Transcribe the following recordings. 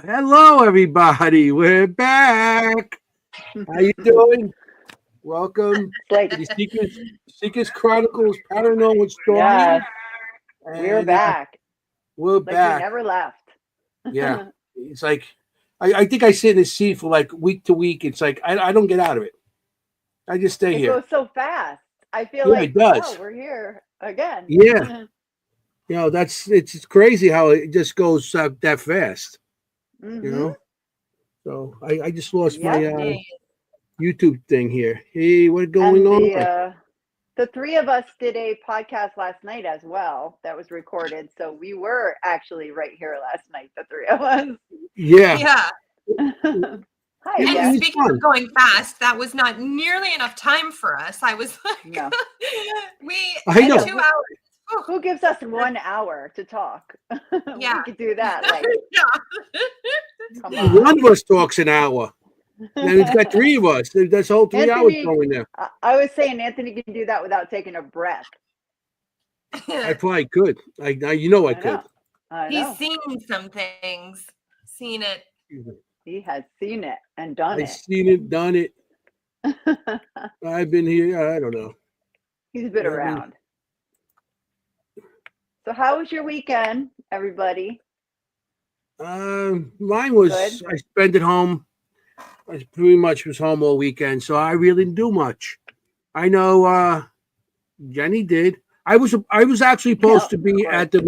Hello, everybody. We're back. How you doing? Welcome Like, to the Seekers Chronicles Paranormal yes, Stories. we're And back. we're Like we back. never left. Yeah. It's like, I think I sit in this seat for like week to week. It's like, I don't get out of it. I just stay It here. goes so fast. I feel Yeah, it like, does. oh, we're here again. Yeah. It's crazy how it just goes that fast, you Mm-hmm. know? So I just lost my Yep. YouTube thing here. Hey, what's going And on? the three of us did a podcast last night as well that was recorded. So we were actually right here last night, the three of us. Yeah. Yeah. Hi, It And was Jess. speaking fun. of going fast, that was not nearly enough time for us. I was like, No. we I know. 2 hours. Who gives us 1 hour to talk? Yeah. We could do that. Like, Yeah. come on. One of us talks an hour. Then it's got three of us. That's whole 3 hours Anthony, going there. I was saying Anthony can do that without taking a breath. I probably could. I could. I He's know. seen some things, seen it. He has seen it and done I've it. seen it, done it. I've been here. I don't know. He's been around. So how was your weekend, everybody? Mine was. Good. I spent it home. I pretty much was home all weekend, so I really didn't do much. I know Jenny did. I was actually supposed to be at the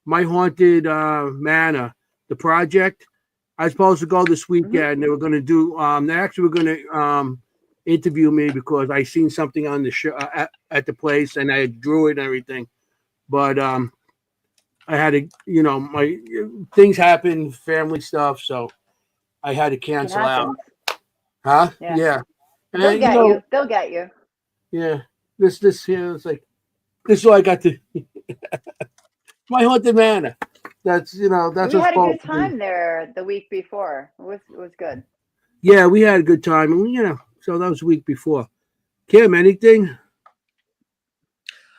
My Haunted Manor, the project. I was supposed to go this weekend. Mm-hmm. They were going to do. They actually were going to interview me because I seen something on the show at the place, and I drew it and everything. But I had to, my things happen, family stuff, so I had to cancel out. Huh? Yeah. And, They'll get you. They'll get you. Yeah. This here is like this is all I got to. My Haunted Manor. That's We that's had a good time there the week before. It was good. Yeah, we had a good time, and so that was the week before. Kim, anything?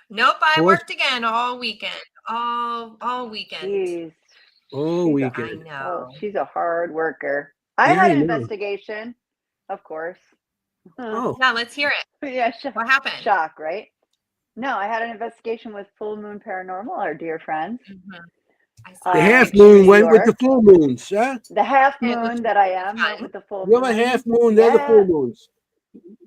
Nope, I What? worked again all weekend. All weekend. Jeez. All She's weekend. I know. She's a hard worker. I Yeah, had I an know. investigation, of course. Oh, Yeah, let's hear it. Yeah, What happened? shock, right? No, I had an investigation with Full Moon Paranormal, our dear friends. Mhm. I saw the that half picture. moon New went with the York. full moons, huh? The half It was moon that I am fun. went with the full You're moon. a half moon, they're the full moons.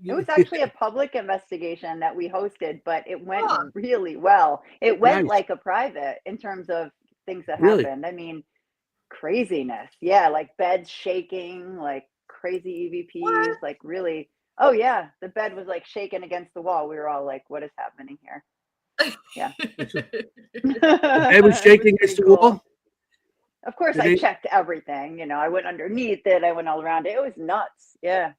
It was actually a public investigation that we hosted, but it went Oh. really well. It went Nice. like a private in terms of things that Really? happened. I mean, craziness. Yeah, like beds shaking, like crazy EVPs, What? like really. Oh yeah, the bed was like shaking against the wall. We were all like, "What is happening here?" Yeah. It was shaking against the wall. Of course, I checked everything. I went underneath it. I went all around it. It was nuts. Yeah.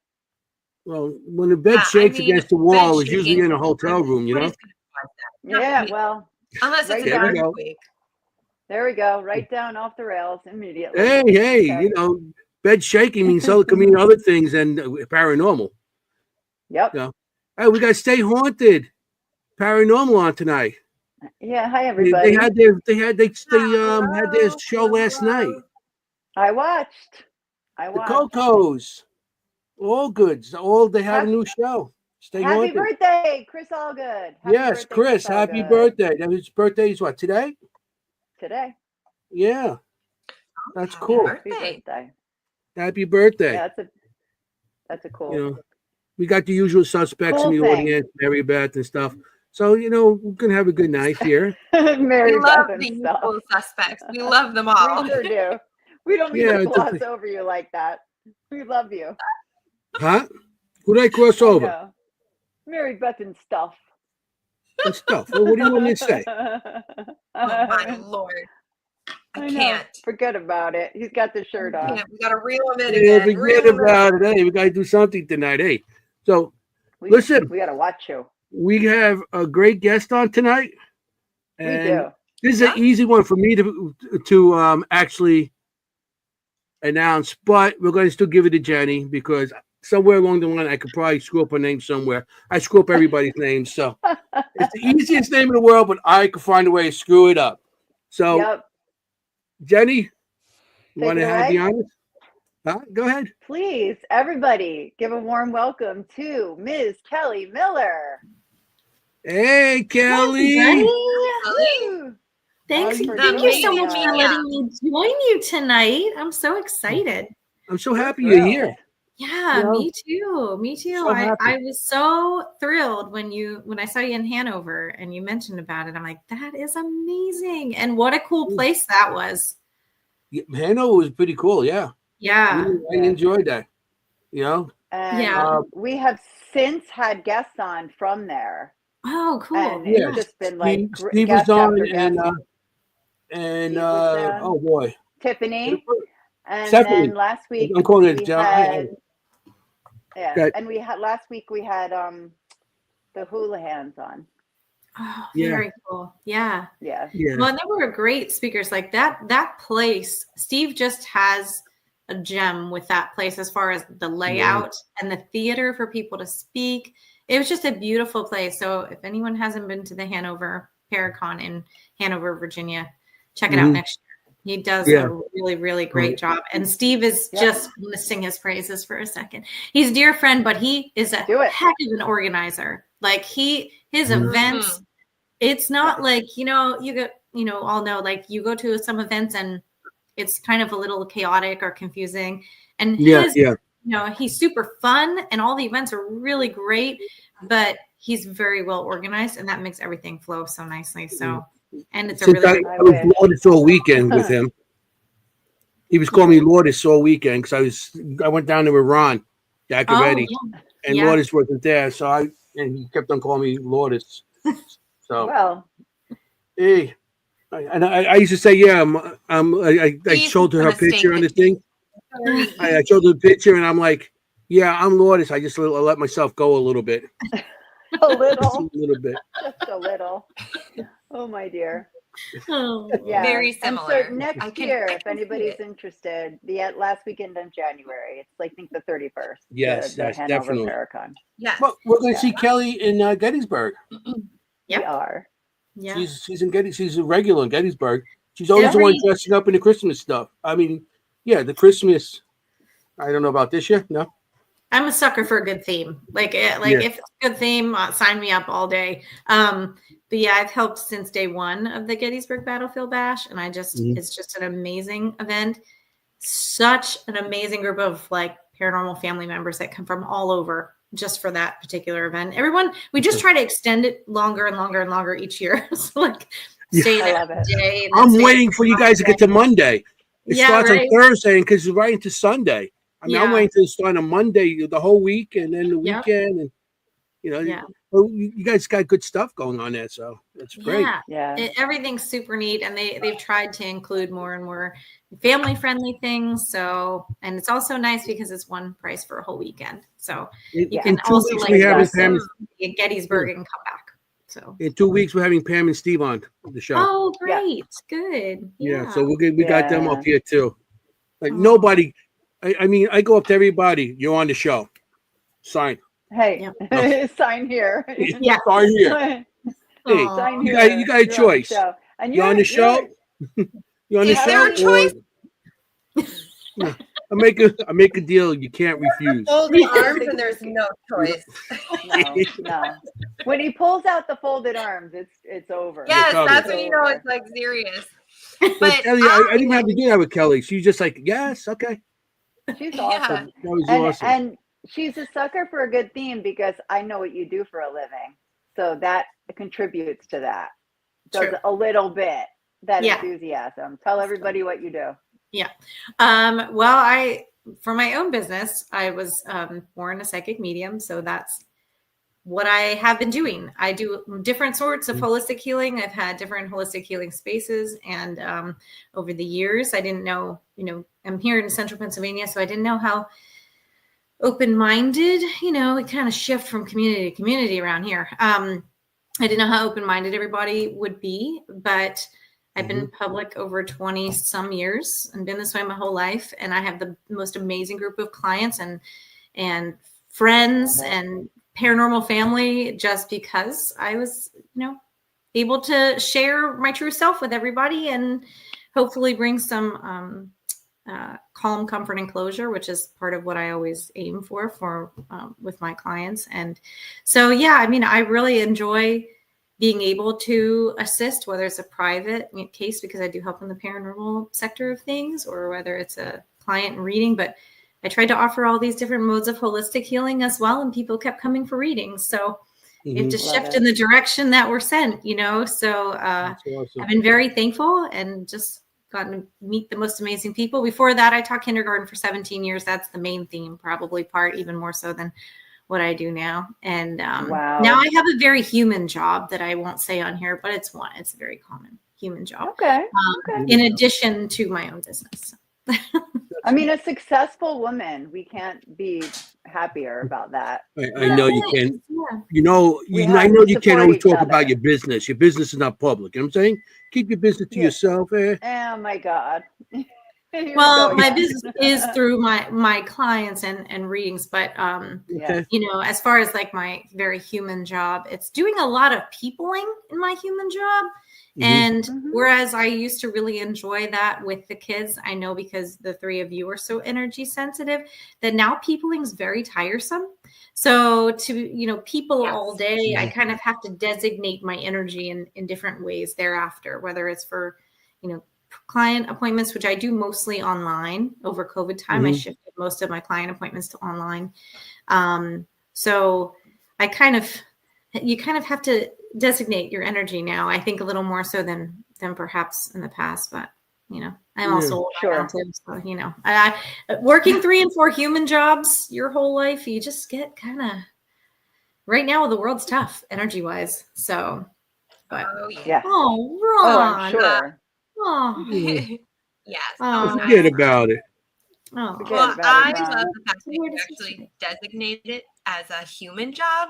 Well, when the bed shakes against the wall, it's usually in a hotel room, Yeah, well, unless it's right an down. earthquake. There we go. Right down off the rails immediately. Hey, Okay. bed shaking means could mean other things than paranormal. Yep. Hey, we got Stay Haunted Paranormal on tonight. Yeah. Hi, everybody. They had their show last night. I watched. The Cocos. All good. They had a new show. Stay Happy Haunted. birthday, Chris Allgood. Yes, Chris. Happy birthday. His birthday is what, today? Today. Yeah. That's cool. Happy birthday. Happy birthday. Yeah, that's a cool. We got the usual suspects in the audience, Mary Beth and stuff. So, we're going to have a good night here. Mary We love Beth the and stuff. usual suspects. We love them all. We sure do. We don't mean to gloss over you like that. We love you. Huh? Who did I cross over? No. Mary Beth and stuff. And stuff. Well, what do you want me to say? Oh, my Lord. I can't. Forget about it. He's got the shirt on. We got to reel him in again. Forget about it. Hey, we got to do something tonight. Hey, so listen. We got to watch you. We have a great guest on tonight. And we do. This is an easy one for me to actually announce, but we're going to still give it to Jenny because somewhere along the line I could probably screw up her name somewhere. I screw up everybody's names, so it's the easiest name in the world, but I could find a way to screw it up. So Jenny, you Take want it to have the away. honors? Huh? Go ahead. Please, everybody, give a warm welcome to Ms. Kelly Miller. Hey, Kelly. Everybody. Woo! Thanks. you Thank you so joining much for us. letting me join you tonight. I'm so excited. I'm so We're happy you're thrilled. here. Yeah, Yeah. me too. Me too. So happy. I was so thrilled when I saw you in Hanover and you mentioned about it. I'm like, that is amazing. And what a cool place that was. Yeah, Hanover was pretty cool. Yeah. Yeah. I enjoyed that. You know? And Yeah. we have since had guests on from there. Oh, cool. And Yeah. it's just been like Steve was guest on after guest. and Steve was on. oh boy. Tiffany. And Stephanie. then last week I'm calling it we John. had Good. and last week we had the Houlihan's on. Oh, Yeah. very cool. Yeah. Yeah. Yeah. Well, and they were great speakers. Like that place, Steve just has a gem with that place as far as the layout and the theater for people to speak. It was just a beautiful place. So if anyone hasn't been to the Hanover Paracon in Hanover, Virginia, check it out next year. He does a really, really great job. And Steve is just going to sing his praises for a second. He's a dear friend, but he is a heck of an organizer. Like his events, it's not like, you all know, like you go to some events and it's kind of a little chaotic or confusing. And he's super fun and all the events are really great, but he's very well organized and that makes everything flow so nicely. So, and it's Since I was Lourdes all weekend with him. He was calling me Lourdes all weekend because I went down to Iran, Jack already, and Lourdes wasn't there, so he kept on calling me Lourdes. So hey, and I used to say, I showed her picture on the thing. I showed her the picture, and I'm like, yeah, I'm Lourdes. I just let myself go a little bit. A little. Just a little bit. Just a little. Oh my dear. Oh, yeah. Very similar. And so next year, if anybody's interested, the last weekend in January, it's I think the 31st. Yes, the that's Hanover definitely. Paracon. Yes. Well, we're going to see Kelly in Gettysburg. We are. Yeah. She's in Gettysburg. She's a regular in Gettysburg. She's always the one dressing up in the Christmas stuff. I mean, the Christmas. I don't know about this year. No. I'm a sucker for a good theme. If it's a good theme, sign me up all day. But yeah, I've helped since day one of the Gettysburg Battlefield Bash, and it's just an amazing event. Such an amazing group of paranormal family members that come from all over just for that particular event. We just try to extend it longer and longer and longer each year. So stay that day. I'm waiting for you guys to get to Monday. It starts on Thursday because it's right into Sunday. I mean, I'm waiting to start on Monday the whole week and then the weekend. And, you guys got good stuff going on there. So that's great. Yeah. Everything's super neat. And they've tried to include more and more family friendly things. So, and it's also nice because it's one price for a whole weekend. So you can also in Gettysburg and come back. So in 2 weeks, we're having Pam and Steve on the show. Oh, great. Good. Yeah. So we got them up here too. Nobody, I mean, I go up to everybody. You're on the show. Sign. Hey, sign here. Yeah. Sign here. Hey, sign you here. got a choice. And you're on the show. You're on the Is show. there a choice? I make a deal you can't refuse. Folded arms and there's no choice. No. When he pulls out the folded arms, it's over. Yes, that's when you know it's serious. But Kelly, I didn't have to do that with Kelly. She's just like, yes, okay. She's awesome. That was awesome. And she's a sucker for a good theme because I know what you do for a living. So that contributes to that. Does a little bit, that enthusiasm. Tell everybody what you do. Yeah. Well, for my own business, I was born a psychic medium. So that's what I have been doing. I do different sorts of holistic healing. I've had different holistic healing spaces. And over the years, I didn't know, I'm here in central Pennsylvania, so I didn't know how open-minded, it kind of shift from community to community around here. I didn't know how open-minded everybody would be, but I've been public over 20 some years and been this way my whole life. And I have the most amazing group of clients and friends and paranormal family just because I was, able to share my true self with everybody and hopefully bring some calm, comfort, and closure, which is part of what I always aim for with my clients. And so, yeah, I mean, I really enjoy being able to assist, whether it's a private case, because I do help in the paranormal sector of things, or whether it's a client reading. But I tried to offer all these different modes of holistic healing as well, and people kept coming for readings. So you have to shift in the direction that we're sent, So awesome. I've been very thankful and just gotten to meet the most amazing people. Before that, I taught kindergarten for 17 years. That's the main theme, probably part even more so than what I do now. And Wow. Now I have a very human job that I won't say on here, but it's a very common human job. Okay. In addition to my own business. I mean, a successful woman, we can't be happier about that. I know you can. Yeah. I know you can't always talk other. about your business. Your business is not public. You know what I'm saying? Keep your business to yourself. Oh my God. Well, my business is through my clients and readings, but as far as like my very human job, it's doing a lot of peopling in my human job. And whereas I used to really enjoy that with the kids, I know because the three of you are so energy sensitive that now peopling is very tiresome. So to, people all day, I kind of have to designate my energy in different ways thereafter, whether it's for, client appointments, which I do mostly online over COVID time. I shifted most of my client appointments to online. So you kind of have to designate your energy now, I think a little more so than perhaps in the past, but I'm also old now too, so working 3 and 4 human jobs your whole life, you just get kind of, right now the world's tough energy wise. So, but Ron. I'm sure. Yes. Forget about it. Well, I love the fact that you actually designated it as a human job.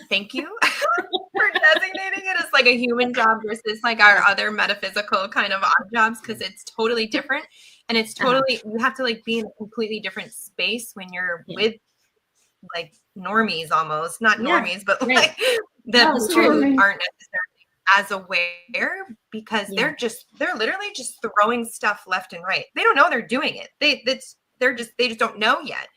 Thank you for designating it as like a human job versus like our other metaphysical kind of odd jobs, because it's totally different. And it's totally, you have to like be in a completely different space when you're with like normies almost, not normies, but like the people who aren't necessarily as aware, because they're literally just throwing stuff left and right. They don't know they're doing it. They just don't know yet.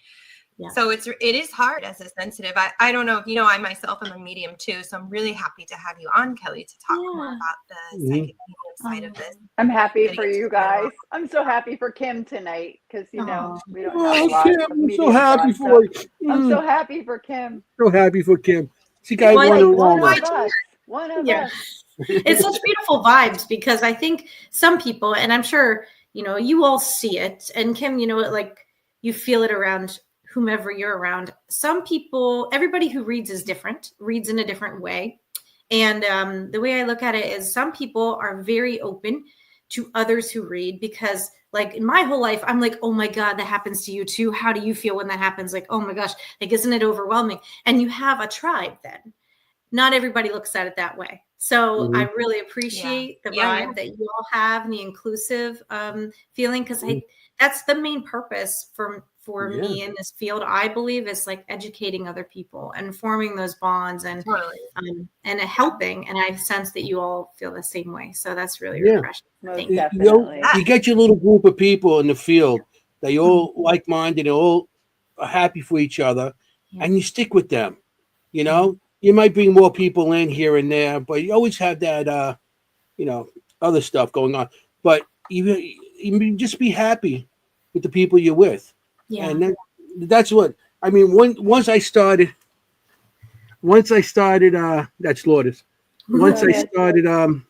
Yeah. So it is hard as a sensitive. I don't know if I myself am a medium too, so I'm really happy to have you on, Kelly, to talk more about the psychic medium side of this. I'm happy for you guys. I'm so happy for Kim tonight because we don't have a lot of I'm so happy for you. I'm so happy for Kim. So happy for Kim. She got one of us. One of us. It's such beautiful vibes, because I think some people, and I'm sure you all see it, and Kim, like you feel it around whomever you're around. Some people, everybody who reads is different, reads in a different way. And the way I look at it is some people are very open to others who read, because like in my whole life, I'm like, oh my God, that happens to you too. How do you feel when that happens? Like, oh my gosh, like, isn't it overwhelming? And you have a tribe then. Not everybody looks at it that way. So I really appreciate the vibe that you all have and the inclusive feeling, because that's the main purpose for me in this field, I believe, is like educating other people and forming those bonds and helping. And I sense that you all feel the same way. So that's really refreshing. You get your little group of people in the field that you're all like-minded and all are happy for each other, and you stick with them. You might bring more people in here and there, but you always have that, other stuff going on. But even just be happy with the people you're with. Yeah. And that's what, I mean, once I started, that's Lourdes. Once I started, going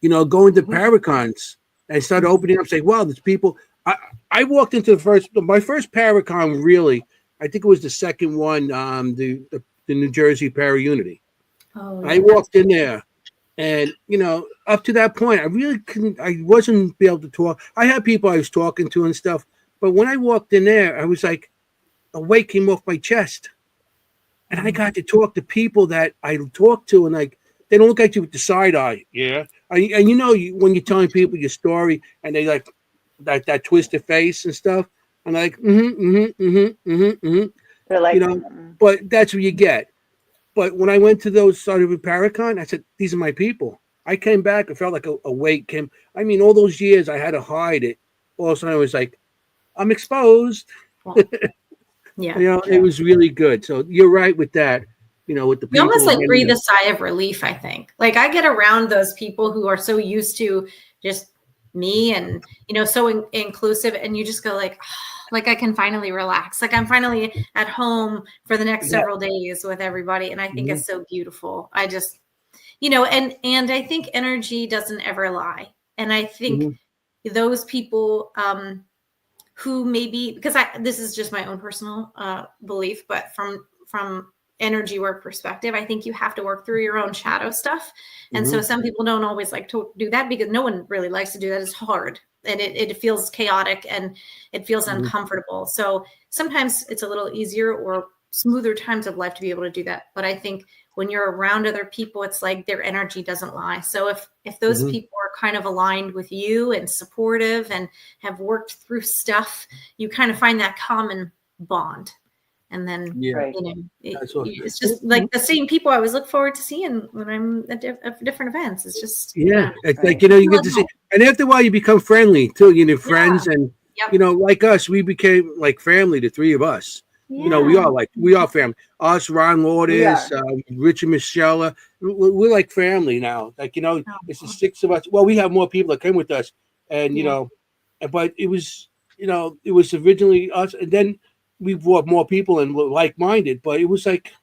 to Paracons, I started opening up, saying, wow, there's people. I walked into my first Paracon, really, I think it was the second one, the New Jersey Para-Unity. I walked in there, and up to that point, I wasn't able to talk. I had people I was talking to and stuff, but when I walked in there, I was like, a weight came off my chest, and I got to talk to people that I talked to, and like, they don't look at you with the side eye. Yeah. And when you're telling people your story, and they like that twisted face and stuff, and like, They're like, but that's what you get. But when I went to those started with Paracon, I said, these are my people. I came back. I felt like a weight came. I mean, all those years I had to hide it. All of a sudden, I was like, I'm exposed. Yeah. It was really good. So you're right with that. With the You people. almost like breathe a sigh of relief, I think. Like I get around those people who are so used to just me and, so inclusive. And you just go like, like I can finally relax. Like I'm finally at home for the next several days with everybody. And I think it's so beautiful. I just, and I think energy doesn't ever lie. And I think those people who maybe, because this is just my own personal belief, but from energy work perspective, I think you have to work through your own shadow stuff. And so some people don't always like to do that because no one really likes to do that. It's hard and it feels chaotic and it feels uncomfortable. So sometimes it's a little easier or smoother times of life to be able to do that. But I think when you're around other people, it's like their energy doesn't lie. So if those people are kind of aligned with you and supportive and have worked through stuff, you kind of find that common bond. And then, it's just like the same people I always look forward to seeing when I'm at different events. It's just, it's like, you get to see, and after a while you become friendly too, friends and, like us, we became like family, the three of us. We are family. Us, Ron Lourdes, Rich and Michelle, we're like family now. Like, it's the six of us. Well, we have more people that came with us and, but it was, it was originally us. And then we brought more people and were like-minded, but it was like,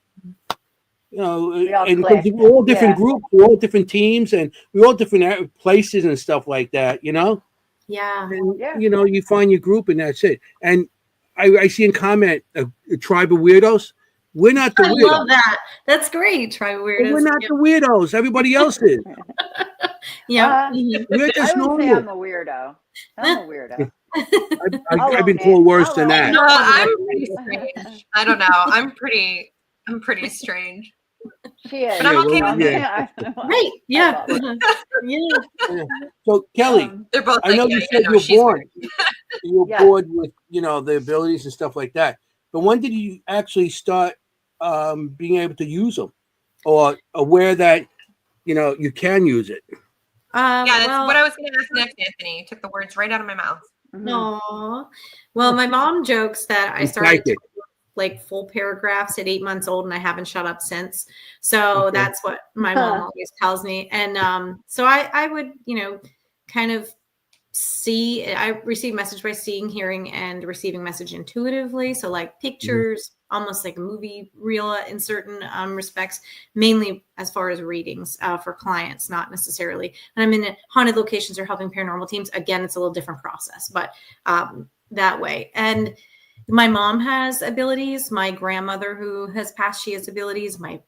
and because we're all different groups, we're all different teams, and we're all different places and stuff like that, And, you find your group and that's it. And I see in comment a tribe of weirdos. We're not the weirdos. I love that. That's great. Tribe of weirdos. We're not the weirdos. Everybody else is. We're just normal. Say I'm a weirdo. I'm a weirdo. I've been called worse than that. No, I'm pretty strange. I don't know. I'm pretty strange. She is. But I'm okay with it. Right. Yeah. So Kelly, they're both I know you said you're born. You were born with the abilities and stuff like that. But when did you actually start being able to use them, or aware that you can use it? That's what I was going to ask next, Anthony. You took the words right out of my mouth. No. Well, my mom jokes that I started to like full paragraphs at 8 months old and I haven't shut up since. So that's what my mom always tells me. And so I would, kind of I receive message by seeing, hearing, and receiving message intuitively. So like pictures, almost like a movie reel in certain respects, mainly as far as readings for clients, not necessarily. And I'm in haunted locations or helping paranormal teams. Again, it's a little different process, but that way. And my mom has abilities. My grandmother who has passed, she has abilities. My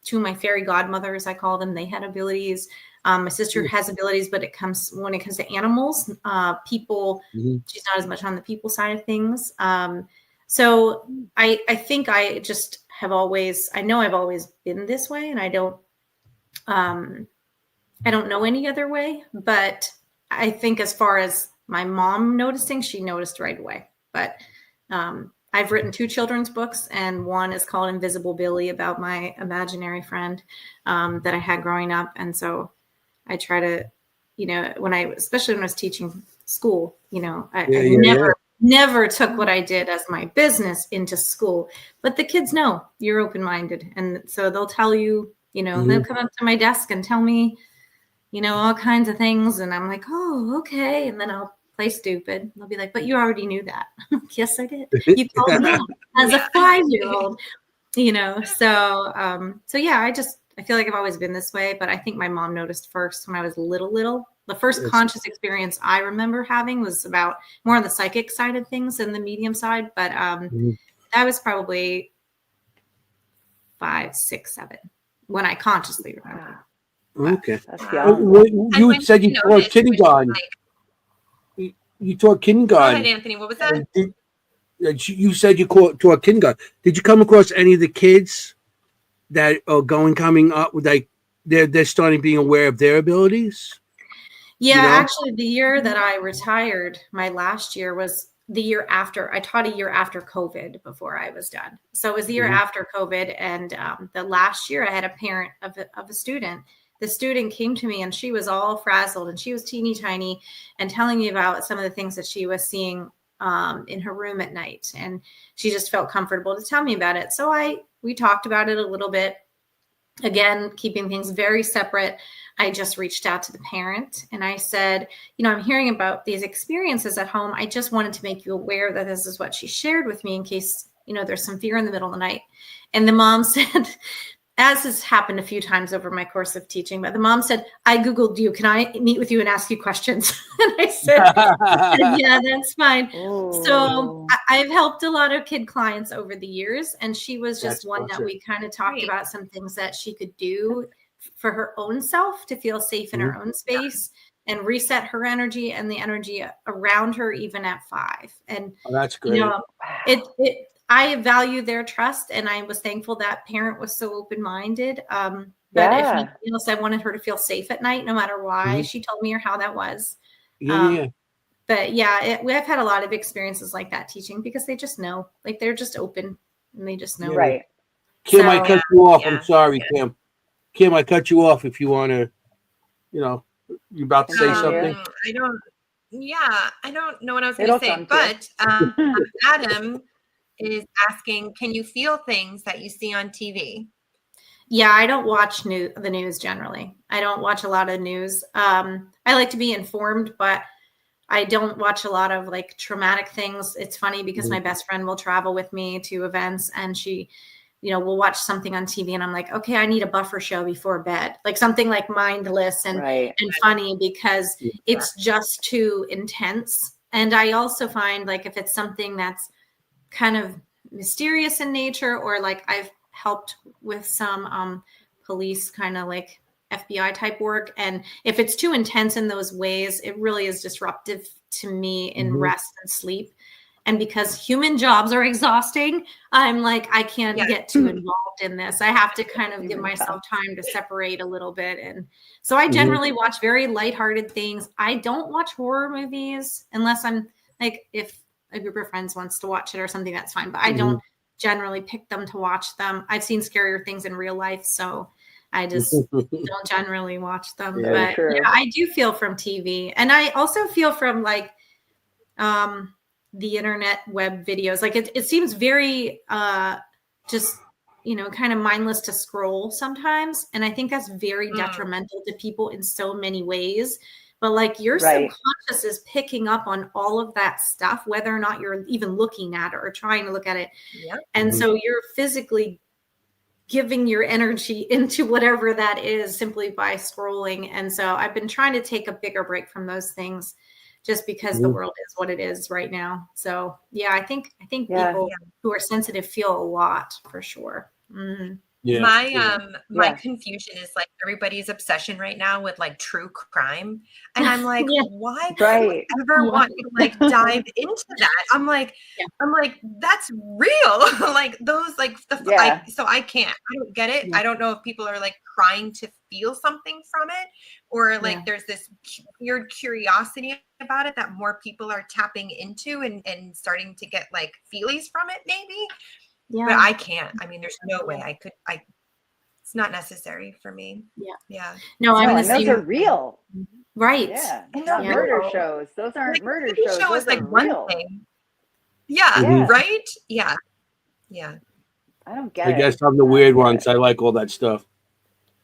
two of my fairy godmothers, I call them, they had abilities. My sister has abilities, but when it comes to animals, people, she's not as much on the people side of things. So I think I just have always, I know I've always been this way, and I don't know any other way, but I think as far as my mom noticing, she noticed right away. But I've written 2 children's books, and one is called Invisible Billy, about my imaginary friend that I had growing up. And so I try to, especially when I was teaching school, I never took what I did as my business into school, but the kids know you're open-minded. And so they'll tell you, they'll come up to my desk and tell me, all kinds of things. And I'm like, oh, okay. And then I'll play stupid. They'll be like, but you already knew that. Yes, I did. You called me as a 5-year-old, so yeah, I feel like I've always been this way, but I think my mom noticed first when I was little. The first conscious experience I remember having was about more on the psychic side of things than the medium side. But that was probably 5, 6, 7 when I consciously remember. Okay. You said you taught kindergarten. You taught kindergarten. Go ahead, Anthony. What was that? You said you taught kindergarten. Did you come across any of the kids that are coming up with, like, they're starting being aware of their abilities? Yeah, actually, the year that I retired, my last year was the year after. I taught a year after COVID before I was done. So it was the year after COVID, and the last year I had a parent of a student the student came to me and she was all frazzled and she was teeny tiny and telling me about some of the things that she was seeing in her room at night. And she just felt comfortable to tell me about it. So we talked about it a little bit. Again, keeping things very separate. I just reached out to the parent and I said, I'm hearing about these experiences at home. I just wanted to make you aware that this is what she shared with me in case, there's some fear in the middle of the night. And the mom said, as has happened a few times over my course of teaching, but the mom said, I Googled you. Can I meet with you and ask you questions? And I said, yeah, that's fine. Ooh. So I've helped a lot of kid clients over the years. And she was just one that we kind of talked about some things that she could do for her own self to feel safe in her own space and reset her energy and the energy around her, even at 5. And that's great. I value their trust, and I was thankful that parent was so open-minded. But if anything else, I wanted her to feel safe at night, no matter why she told me or how that was. But yeah, I've had a lot of experiences like that teaching because they just know, like they're just open and they just know. Right. Kim, I cut you off. I'm sorry, Kim. Kim, I cut you off. If you want to, you about to say something. I don't know what I was going to say, but Adam is asking, can you feel things that you see on TV? Yeah, I don't watch the news generally. I don't watch a lot of news. I like to be informed, but I don't watch a lot of like traumatic things. It's funny because my best friend will travel with me to events and she, we'll watch something on TV and I'm like, okay, I need a buffer show before bed, like something like mindless and funny because it's just too intense. And I also find like if it's something that's kind of mysterious in nature, or like I've helped with some police kind of like FBI type work. And if it's too intense in those ways, it really is disruptive to me in rest and sleep. And because human jobs are exhausting, I'm like, I can't get too involved in this. I have to kind of give myself time to separate a little bit. And so I generally watch very lighthearted things. I don't watch horror movies unless I'm like, if a group of friends wants to watch it or something, that's fine. But I don't generally pick them to watch them. I've seen scarier things in real life, so I just don't generally watch them. Yeah, but yeah, I do feel from TV. And I also feel from like the internet web videos. Like it seems very just, kind of mindless to scroll sometimes. And I think that's very detrimental to people in so many ways. But like your subconscious is picking up on all of that stuff, whether or not you're even looking at it or trying to look at it. Yep. And so you're physically giving your energy into whatever that is simply by scrolling. And so I've been trying to take a bigger break from those things just because the world is what it is right now. So yeah, I think people who are sensitive feel a lot for sure. Mm-hmm. Yeah, my confusion is like everybody's obsession right now with like true crime, and I'm like, why would I ever want to like dive into that? I'm like, that's real. Like those like the so I can't. I don't get it. I don't know if people are like trying to feel something from it, or like there's this weird curiosity about it that more people are tapping into and starting to get like feelies from it, maybe. Yeah. But I can't. I mean, there's no way I could. It's not necessary for me. Yeah. Yeah. No, those are real. Right. Yeah. Not murder shows. Those aren't murder shows. Show is like real. One thing. Yeah. Right. Yeah. Yeah. I don't get it. I guess I'm the weird ones. I like all that stuff.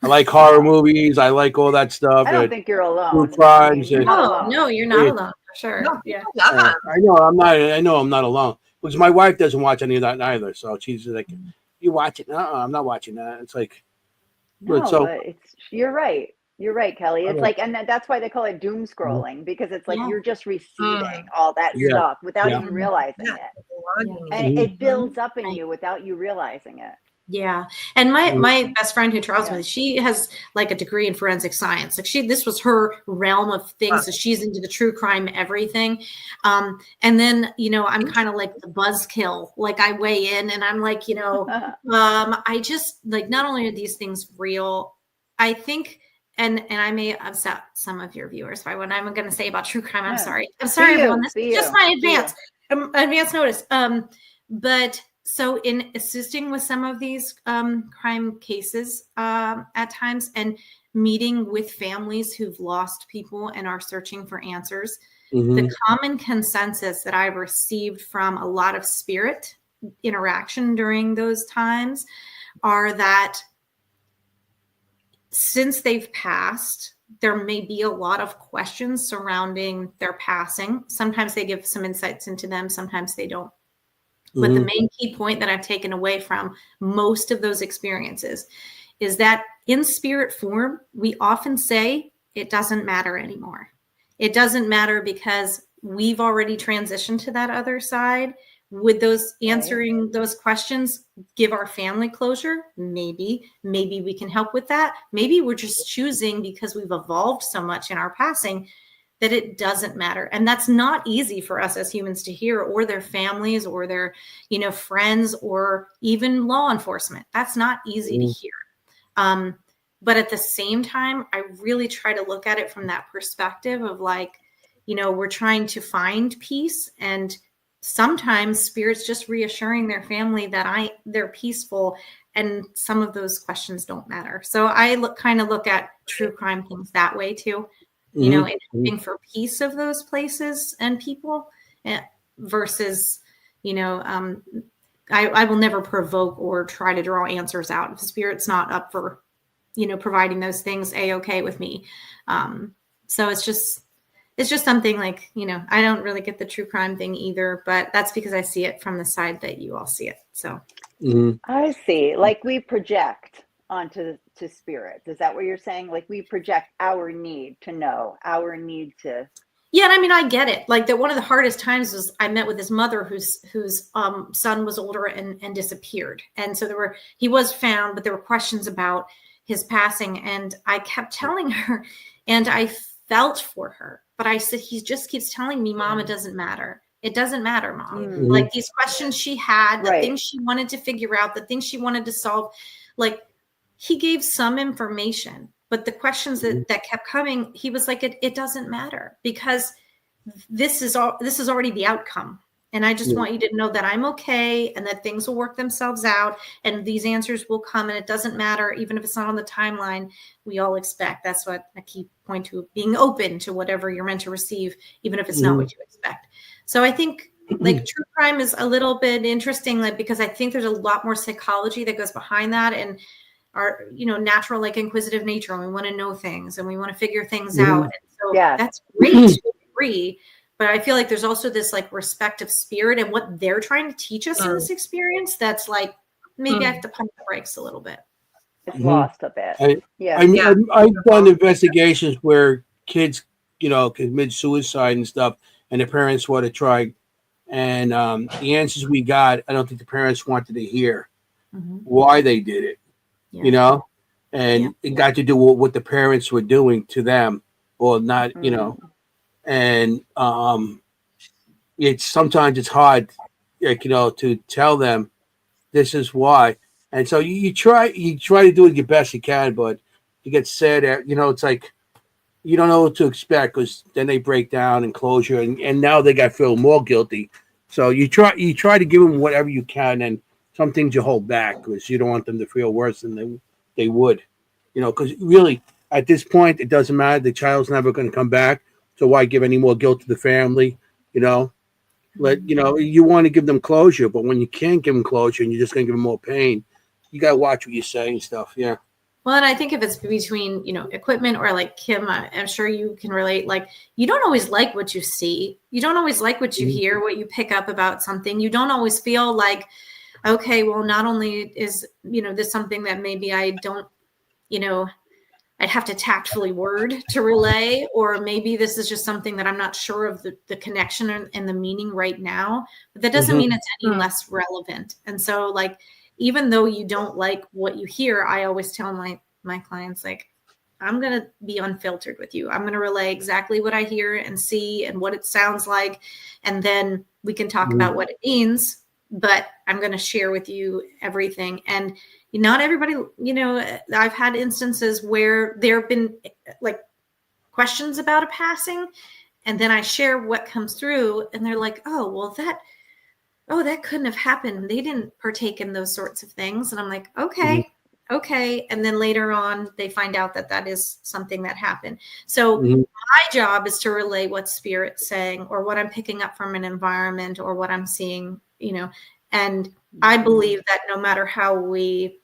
I like horror movies. I like all that stuff. I don't think you're alone. True crimes. No, you're not alone for sure. No, I know I'm not alone. Because my wife doesn't watch any of that either. So she's like, you watch it? No, I'm not watching that. It's like, but you're right. You're right, Kelly. It's like, and that's why they call it doom scrolling, because it's like you're just receiving all that stuff without even realizing it. And it builds up in you without you realizing it. Yeah. And my best friend who travels with me, she has like a degree in forensic science. Like this was her realm of things. So she's into the true crime, everything. And then, I'm kind of like the buzzkill, like I weigh in and I'm like, I just like, not only are these things real, I think, and I may upset some of your viewers by what I'm going to say about true crime. I'm sorry. I'm sorry, everyone. This is just my advance notice. But So in assisting with some of these crime cases at times, and meeting with families who've lost people and are searching for answers, the common consensus that I've received from a lot of spirit interaction during those times are that since they've passed, there may be a lot of questions surrounding their passing. Sometimes they give some insights into them, sometimes they don't. But the main key point that I've taken away from most of those experiences is that in spirit form, we often say it doesn't matter anymore. It doesn't matter because we've already transitioned to that other side. Would those answering those questions give our family closure? Maybe we can help with that. Maybe we're just choosing, because we've evolved so much in our passing, that it doesn't matter. And that's not easy for us as humans to hear, or their families, or their, friends, or even law enforcement. That's not easy to hear. But at the same time, I really try to look at it from that perspective of we're trying to find peace, and sometimes spirit's just reassuring their family that they're peaceful, and some of those questions don't matter. So I look at true crime things that way too. And hoping for peace of those places and people versus, I will never provoke or try to draw answers out. If the spirit's not up for, providing those things, A-okay with me. So it's just something I don't really get the true crime thing either, but that's because I see it from the side that you all see it. So I see. We project onto spirits. Is that what you're saying? We project our need to know, our need to. Yeah, and I get it. That one of the hardest times was I met with his mother, whose son was older and disappeared, and so he was found, but there were questions about his passing, and I kept telling her, and I felt for her, but I said, he just keeps telling me, Mom, it doesn't matter. It doesn't matter, Mom. These questions she had, the things she wanted to figure out, the things she wanted to solve, he gave some information, but the questions that kept coming, he was like, it doesn't matter, because this is already the outcome. And I just want you to know that I'm okay, and that things will work themselves out, and these answers will come, and it doesn't matter. Even if it's not on the timeline, we all expect. That's what I keep pointing to, being open to whatever you're meant to receive, even if it's not what you expect. So I think true crime is a little bit interesting, because I think there's a lot more psychology that goes behind that, and our, natural, inquisitive nature. And we want to know things, and we want to figure things out. And so that's great to a degree. But I feel like there's also this respect of spirit and what they're trying to teach us in this experience. That's maybe I have to pump the brakes a little bit. It's lost a bit. I've done investigations where kids, commit suicide and stuff, and the parents want to try. And the answers we got, I don't think the parents wanted to hear why they did it, and it got to do with what the parents were doing to them, or not, and sometimes it's hard, to tell them this is why. And so you try to do it your best you can, but you get sad at, it's like you don't know what to expect, because then they break down and closure, and now they got feel more guilty. So you try to give them whatever you can, and some things you hold back because you don't want them to feel worse than they would, because really at this point it doesn't matter. The child's never going to come back. So why give any more guilt to the family? You want to give them closure, but when you can't give them closure and you're just going to give them more pain, you got to watch what you say and stuff. Yeah. Well, and I think if it's between, equipment, or Kim, I'm sure you can relate, you don't always like what you see. You don't always like what you hear, what you pick up about something. You don't always feel like, okay, well, not only is, this something that maybe I don't, I'd have to tactfully word to relay, or maybe this is just something that I'm not sure of the connection and the meaning right now, but that doesn't mean it's any less relevant. And so even though you don't like what you hear, I always tell my clients, I'm going to be unfiltered with you. I'm going to relay exactly what I hear and see and what it sounds like. And then we can talk about what it means, but I'm going to share with you everything. And not everybody, I've had instances where there have been questions about a passing, and then I share what comes through, and they're like, oh, well, oh, that couldn't have happened. They didn't partake in those sorts of things. And I'm like, okay. And then later on, they find out that that is something that happened. So my job is to relay what Spirit's saying, or what I'm picking up from an environment, or what I'm seeing, and I believe that no matter how we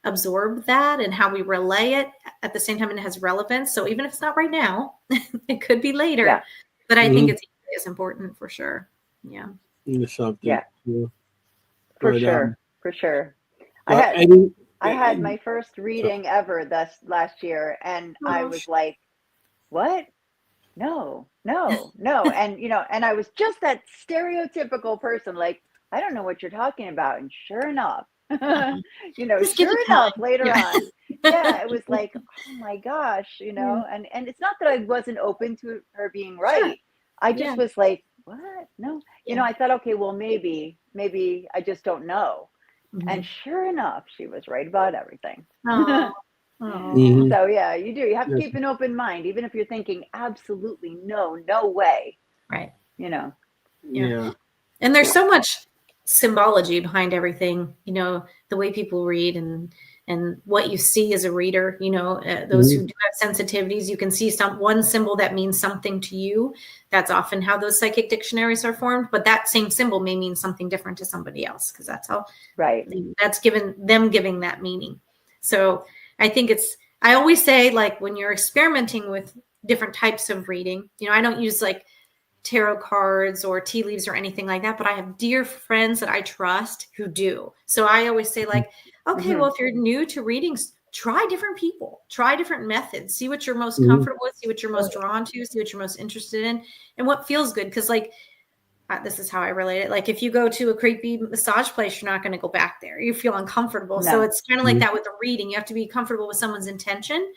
absorb that and how we relay it, at the same time, it has relevance. So even if it's not right now, it could be later, but I think it's as important for sure. Yeah. Something. For sure. I had my first reading ever last year, and I was like, what? No. And I was just that stereotypical person, like, I don't know what you're talking about. And sure enough, sure enough, later on, it was like, oh my gosh, and it's not that I wasn't open to her being right. I just was like, what? No, I thought, okay, well, maybe I just don't know. And sure enough, she was right about everything. So yeah, you have to keep an open mind, even if you're thinking absolutely no way. Right. Yeah. And there's so much symbology behind everything, the way people read and what you see as a reader, those who do have sensitivities, you can see one symbol that means something to you. That's often how those psychic dictionaries are formed, but that same symbol may mean something different to somebody else, because that's how that's giving that meaning. So I think I always say, like, when you're experimenting with different types of reading, I don't use like tarot cards or tea leaves or anything like that, but I have dear friends that I trust who do. So I always say, like, okay, well, if you're new to readings, try different people, try different methods, see what you're most comfortable with, see what you're most drawn to, see what you're most interested in, and what feels good. Because, like, this is how I relate it. Like, if you go to a creepy massage place, you're not going to go back there. You feel uncomfortable. No. So it's kind of like that with the reading. You have to be comfortable with someone's intention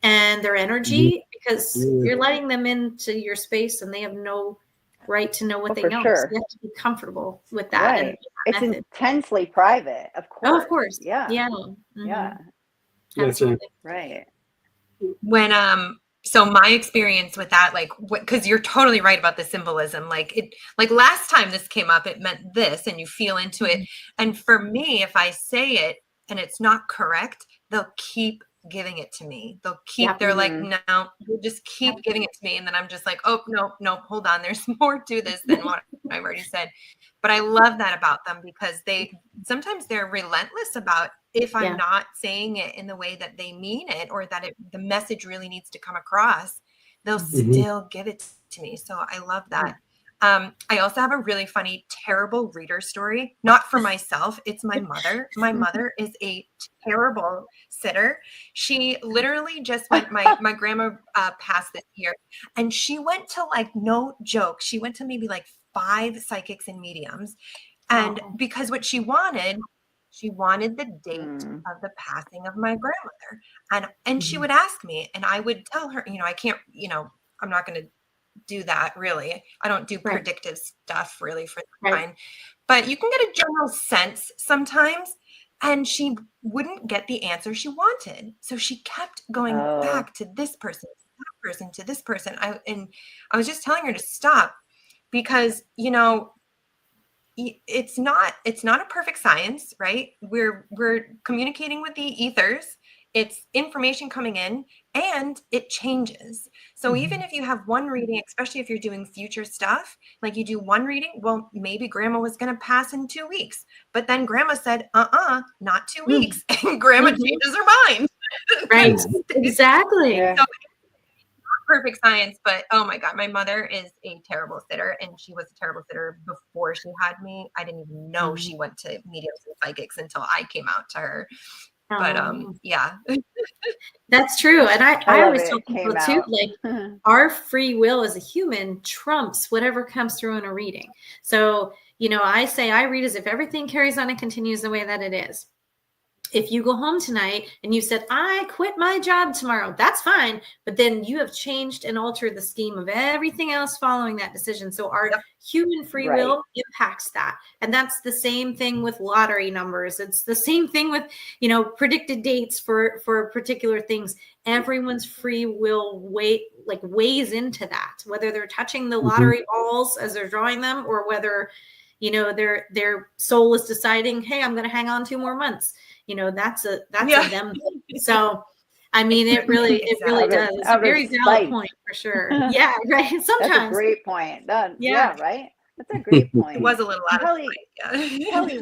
and their energy, because you're letting them into your space and they have no right to know what they know. Sure. So you have to be comfortable with that. Right. And it's intensely private, of course. Oh, of course. Yeah. Yeah. Absolutely. Right. When so my experience with that, like, because you're totally right about the symbolism. Like last time this came up, it meant this, and you feel into it. And for me, if I say it and it's not correct, they'll keep giving it to me. They're like, no, you just keep giving it to me. And then I'm just like, oh, no, hold on. There's more to this than what I've already said. But I love that about them, because sometimes they're relentless about, if I'm not saying it in the way that they mean it, or that the message really needs to come across, they'll still give it to me. So I love that. I also have a really funny, terrible reader story, not for myself. It's my mother. My mother is a terrible sitter. She literally just went, my grandma passed this year, and she went to, like, no joke, she went to maybe like 5 psychics and mediums. And because what she wanted the date of the passing of my grandmother. And she would ask me, and I would tell her, I can't, I'm not going to do that, really. I don't do predictive stuff really for the sign, but you can get a general sense sometimes. And she wouldn't get the answer she wanted, so she kept going back to this person, to that person, to this person. I was just telling her to stop, because it's not a perfect science, right? We're communicating with the ethers. It's information coming in, and it changes. So even if you have one reading, especially if you're doing future stuff, like you do one reading, well, maybe grandma was going to pass in 2 weeks, but then grandma said, not 2 weeks. And grandma changes her mind. Right. Exactly. So it's not perfect science, but oh my God, my mother is a terrible sitter, and she was a terrible sitter before she had me. I didn't even know she went to mediums and psychics until I came out to her. But yeah, that's true. And I always tell people too, like, our free will as a human trumps whatever comes through in a reading. So, I say I read as if everything carries on and continues the way that it is. If you go home tonight and you said, I quit my job tomorrow, that's fine. But then you have changed and altered the scheme of everything else following that decision. So our human free will impacts that. And that's the same thing with lottery numbers. It's the same thing with, predicted dates for particular things. Everyone's free will weighs into that, whether they're touching the lottery balls as they're drawing them, or whether their soul is deciding, hey, I'm going to hang on 2 more months. That's a them thing. So I mean, it really does. It's a very valid point for sure. Yeah, right. Sometimes that's a great point. Yeah, right. That's a great point. It was a little out Kelly, of place. Kelly,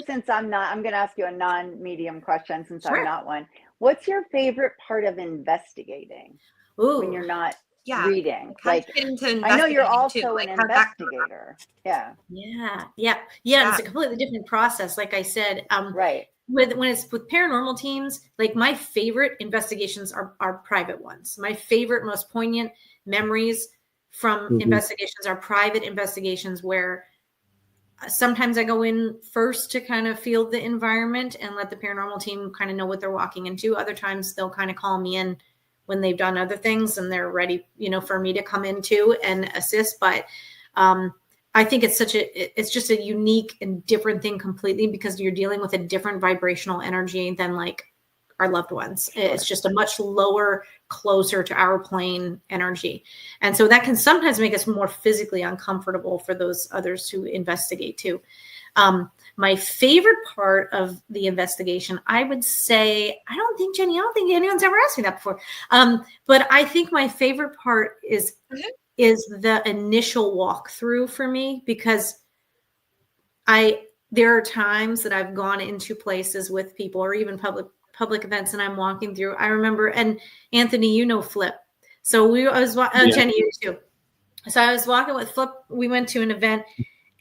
since I'm going to ask you a non-medium question since Sure. I'm not one. What's your favorite part of investigating? Ooh. When you're not reading? Like, I know you're also an investigator. Yeah. It's a completely different process. Like I said, right. When it's with paranormal teams, like my favorite investigations are private ones. My favorite, most poignant memories from investigations are private investigations where sometimes I go in first to kind of feel the environment and let the paranormal team kind of know what they're walking into. Other times they'll kind of call me in when they've done other things and they're ready, for me to come in too and assist. But I think it's just a unique and different thing completely because you're dealing with a different vibrational energy than like our loved ones. Sure. It's just a much lower, closer to our plane energy. And so that can sometimes make us more physically uncomfortable for those others who investigate too. My favorite part of the investigation, I would say, I don't think anyone's ever asked me that before. But I think my favorite part is the initial walkthrough for me, because there are times that I've gone into places with people or even public events and I'm walking through. I remember, and Anthony, Flip. So Jenny, you too. So I was walking with Flip. We went to an event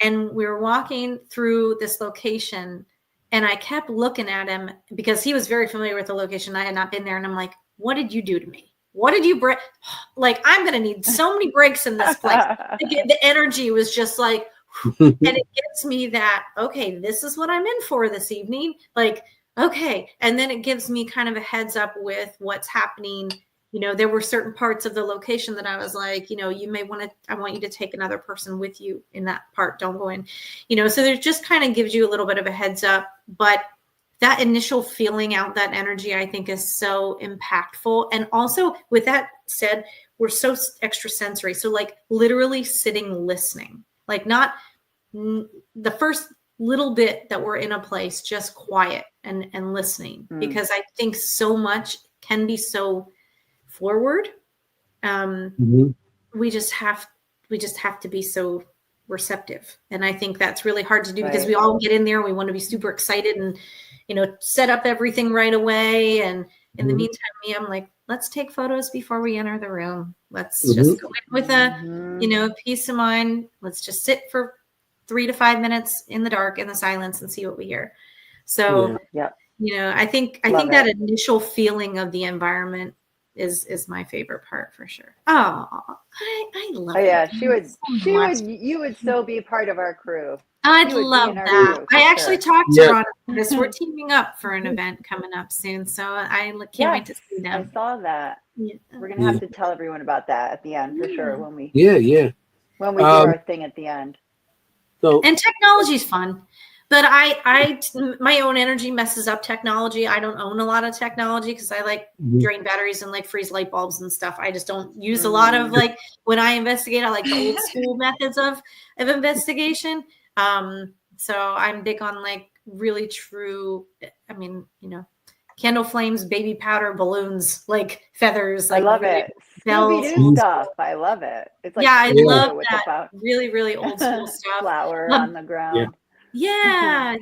and we were walking through this location and I kept looking at him because he was very familiar with the location. I had not been there. And I'm like, what did you do to me? What did you break? Like, I'm going to need so many breaks in this place. The energy was just like, and it gives me that, okay, this is what I'm in for this evening. Like, okay. And then it gives me kind of a heads up with what's happening. There were certain parts of the location that I was like, you may I want you to take another person with you in that part. Don't go in, so there just kind of gives you a little bit of a heads up, but that initial feeling out that energy, I think, is so impactful. And also with that said, we're so extrasensory. So like literally sitting, listening, like not the first little bit that we're in a place, just quiet and listening, because I think so much can be so forward. We just have to be so receptive. And I think that's really hard to do because we all get in there and we want to be super excited and, set up everything right away. And in the meantime, I'm like, let's take photos before we enter the room. Let's just go in with a peace of mind. Let's just sit for 3 to 5 minutes in the dark, in the silence, and see what we hear. So, I think that initial feeling of the environment is my favorite part for sure. Oh, I love it. Yeah, you would so be part of our crew. I'd love that. I actually talked to Ron about this. We're teaming up for an event coming up soon, so I can't wait to see them. I saw that. Yeah. We're gonna have to tell everyone about that at the end for sure when we do our thing at the end. And technology's fun. But my own energy messes up technology. I don't own a lot of technology because I like drain batteries and like freeze light bulbs and stuff. I just don't use a lot of like when I investigate, I like the old school methods of investigation. So I'm big on like really true, candle flames, baby powder, balloons, like feathers. Like I love it. Scooby-Doo stuff. I love it. It's like I love that. Really, really old school stuff. Flower on the ground. Yeah.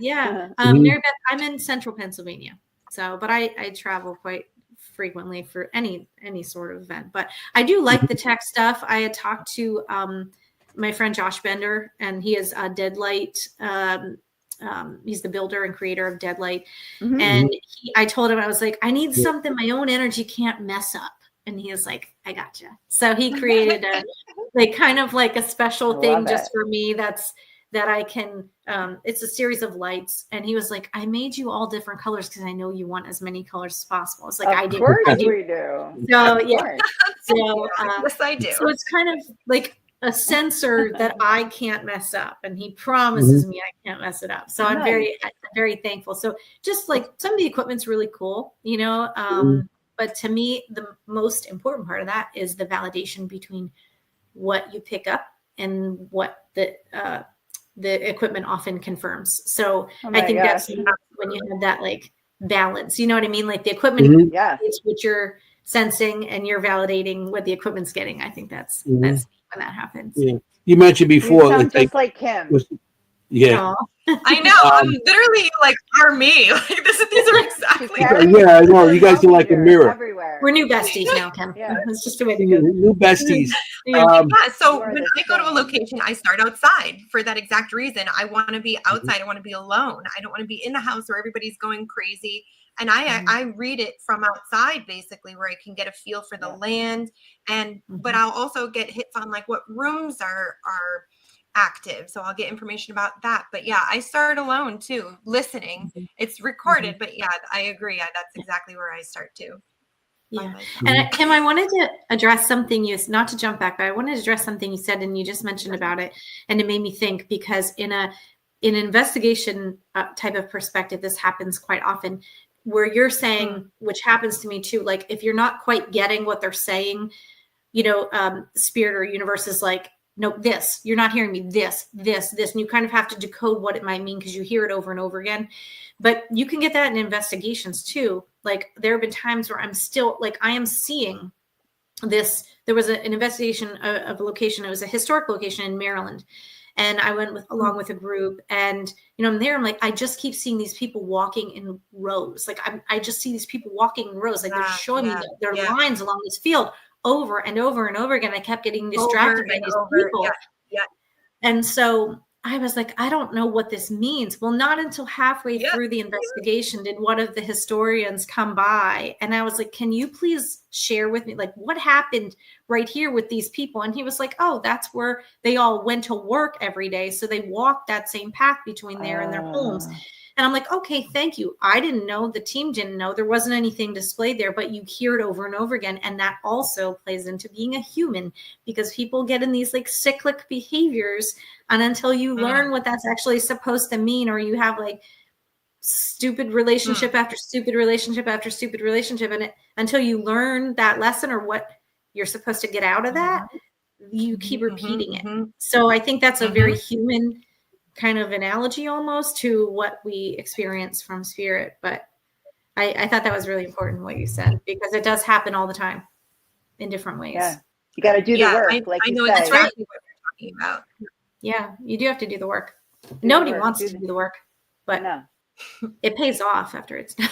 Mary Beth, I'm in central Pennsylvania. So, but I travel quite frequently for any sort of event. But I do like the tech stuff. I had talked to my friend Josh Bender, and he is Deadlight. He's the builder and creator of Deadlight. And I told him, I was like, I need something my own energy can't mess up. And he was like, I gotcha. So he created a special thing just for me that I can, it's a series of lights. And he was like, I made you all different colors because I know you want as many colors as possible. It's like, of course we do. So, yeah. So, yes, I do. So it's kind of like a sensor that I can't mess up. And he promises me I can't mess it up. So I'm very thankful. So just like some of the equipment's really cool, but to me, the most important part of that is the validation between what you pick up and what the the equipment often confirms. So I think that's when you have that like balance, you know what I mean? Like the equipment is what you're sensing and you're validating what the equipment's getting. I think that's when that happens. Yeah. You mentioned before. You sound just like Kim. Yeah. I know. I'm literally like, are me. Like these are exactly. Yeah, I know. You guys are like a mirror. Everywhere. We're new besties now, Kim. Yeah. It's just the way to go. New besties. So when I go to a location, I start outside for that exact reason. I want to be outside. I want to be alone. I don't want to be in the house where everybody's going crazy. And I read it from outside, basically, where I can get a feel for the land. And but I'll also get hits on like what rooms are active. So I'll get information about that. But yeah, I start alone too, listening. It's recorded, but yeah, I agree. That's exactly where I start too. Yeah. And Kim, I wanted to address something not to jump back, but I wanted to address something you said and you just mentioned about it. And it made me think, because in an investigation type of perspective, this happens quite often, where you're saying, which happens to me too, like if you're not quite getting what they're saying, spirit or universe is like, no, this, you're not hearing me, this, and you kind of have to decode what it might mean because you hear it over and over again. But you can get that in investigations too. Like there have been times where I'm still like, I am seeing this. There was an investigation of a location. It was a historic location in Maryland. And I went along with a group, and I'm there. I'm like, I just keep seeing these people walking in rows. Like I just see these people walking in rows. Like they're showing me their lines along this field over and over and over again. I kept getting distracted by these people. And so I was like, I don't know what this means. Well, not until halfway through the investigation did one of the historians come by. And I was like, can you please share with me, like, what happened right here with these people? And he was like, oh, that's where they all went to work every day. So they walked that same path between there and their homes. And I'm like, okay, thank you. I didn't know, the team didn't know, there wasn't anything displayed there, but you hear it over and over again. And that also plays into being a human, because people get in these like cyclic behaviors. And until you learn what that's actually supposed to mean, or you have like stupid relationship after stupid relationship after stupid relationship, and until you learn that lesson or what you're supposed to get out of that, you keep repeating it. So I think that's a very human kind of analogy almost to what we experience from spirit. But I thought that was really important what you said, because it does happen all the time in different ways. Yeah, you got to do the work. I know exactly what you're talking about. Yeah, you do have to do the work. Nobody wants to do the work, but it pays off after it's done.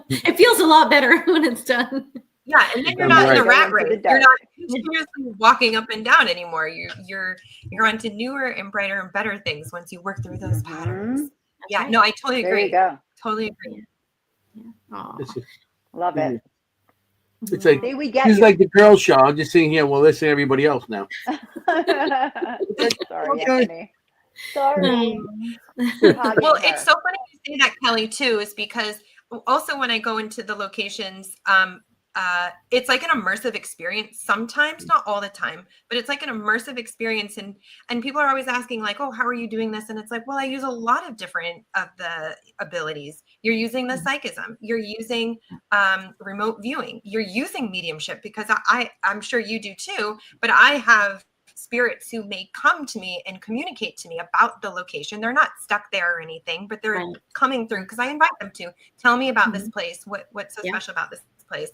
It feels a lot better when it's done. Yeah, and then you're not in the rat race. You're not continuously walking up and down anymore. You're on to newer and brighter and better things once you work through those patterns. Yeah, no, I totally agree. There you go. Totally agree. Love it. It's like she's like the girl show. I'm just sitting here. Well, listen to everybody else now. Sorry, Anthony. Sorry. Well, it's so funny you say that, Kelly, too, is because also when I go into the locations, it's like an immersive experience sometimes, not all the time, but it's like an immersive experience. And people are always asking like, oh, how are you doing this? And it's like, well, I use a lot of different of the abilities. You're using the psychism, you're using remote viewing, you're using mediumship, because I'm sure you do too, but I have spirits who may come to me and communicate to me about the location. They're not stuck there or anything, but they're coming through because I invite them to tell me about this place. What's so special about this place?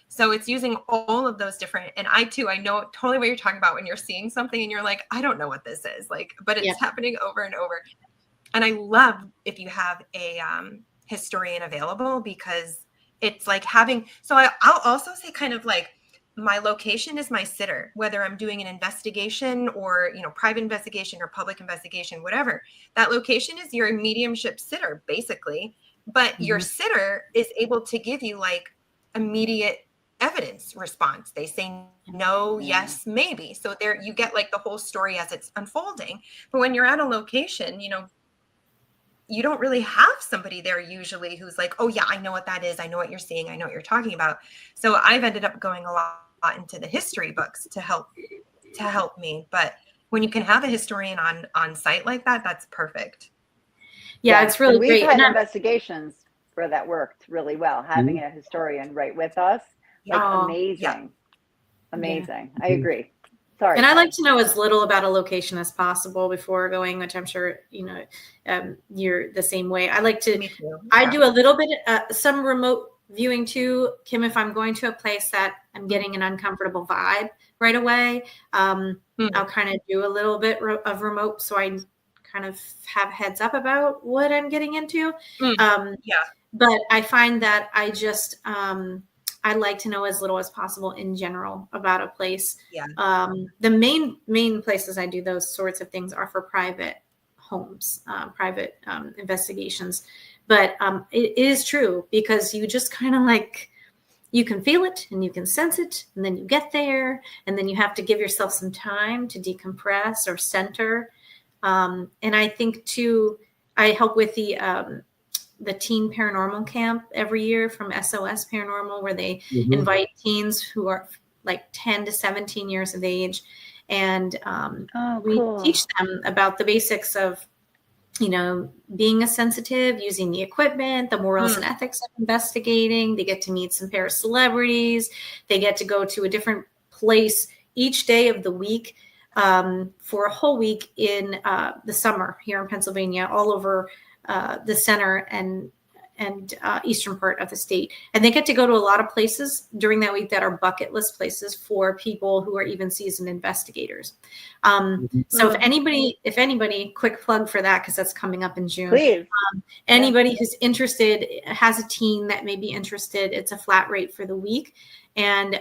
So it's using all of those different, and I know totally what you're talking about when you're seeing something and you're like, I don't know what this is, like, but it's happening over and over. And I love if you have a historian available, because it's like having, so I'll also say kind of like my location is my sitter, whether I'm doing an investigation or, private investigation or public investigation, whatever. That location is your mediumship sitter, basically. But your sitter is able to give you like immediate evidence response. They say no, yes, maybe. So there you get like the whole story as it's unfolding. But when you're at a location, you don't really have somebody there usually who's like, oh yeah, I know what that is. I know what you're seeing. I know what you're talking about. So I've ended up going a lot into the history books to help me. But when you can have a historian on site like that, that's perfect. Yeah, it's really great. We've had investigations where that worked really well. Having a historian right with us, like amazing. I agree. Sorry. And I like to know as little about a location as possible before going, which I'm sure, you're the same way. I like to, I do a little bit, some remote viewing too, Kim, if I'm going to a place that I'm getting an uncomfortable vibe right away, I'll kind of do a little bit of remote. So I kind of have heads up about what I'm getting into. But I find that I just, I like to know as little as possible in general about a place. Yeah. The main places I do those sorts of things are for private homes, private investigations. But it is true because you just kind of like, you can feel it and you can sense it, and then you get there, and then you have to give yourself some time to decompress or center. And I think too, I help with the teen paranormal camp every year from SOS Paranormal, where they invite teens who are like 10 to 17 years of age. And we teach them about the basics of, being a sensitive, using the equipment, the morals and ethics of investigating. They get to meet some celebrities. They get to go to a different place each day of the week for a whole week in the summer here in Pennsylvania, all over the center and eastern part of the state. And they get to go to a lot of places during that week that are bucket list places for people who are even seasoned investigators. So if anybody, quick plug for that, because that's coming up in June. Please. Anybody who's interested, has a teen that may be interested, it's a flat rate for the week. And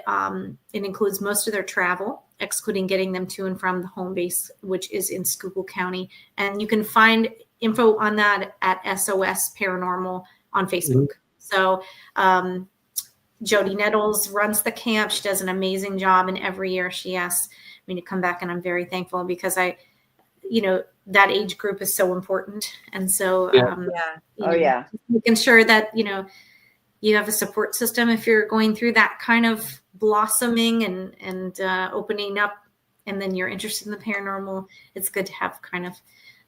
it includes most of their travel, excluding getting them to and from the home base, which is in Schuylkill County. And you can find info on that at SOS Paranormal on Facebook. So Jody Nettles runs the camp. She does an amazing job, and every year she asks me to come back, and I'm very thankful because that age group is so important. And so making sure that you have a support system if you're going through that kind of blossoming and opening up, and then you're interested in the paranormal, it's good to have kind of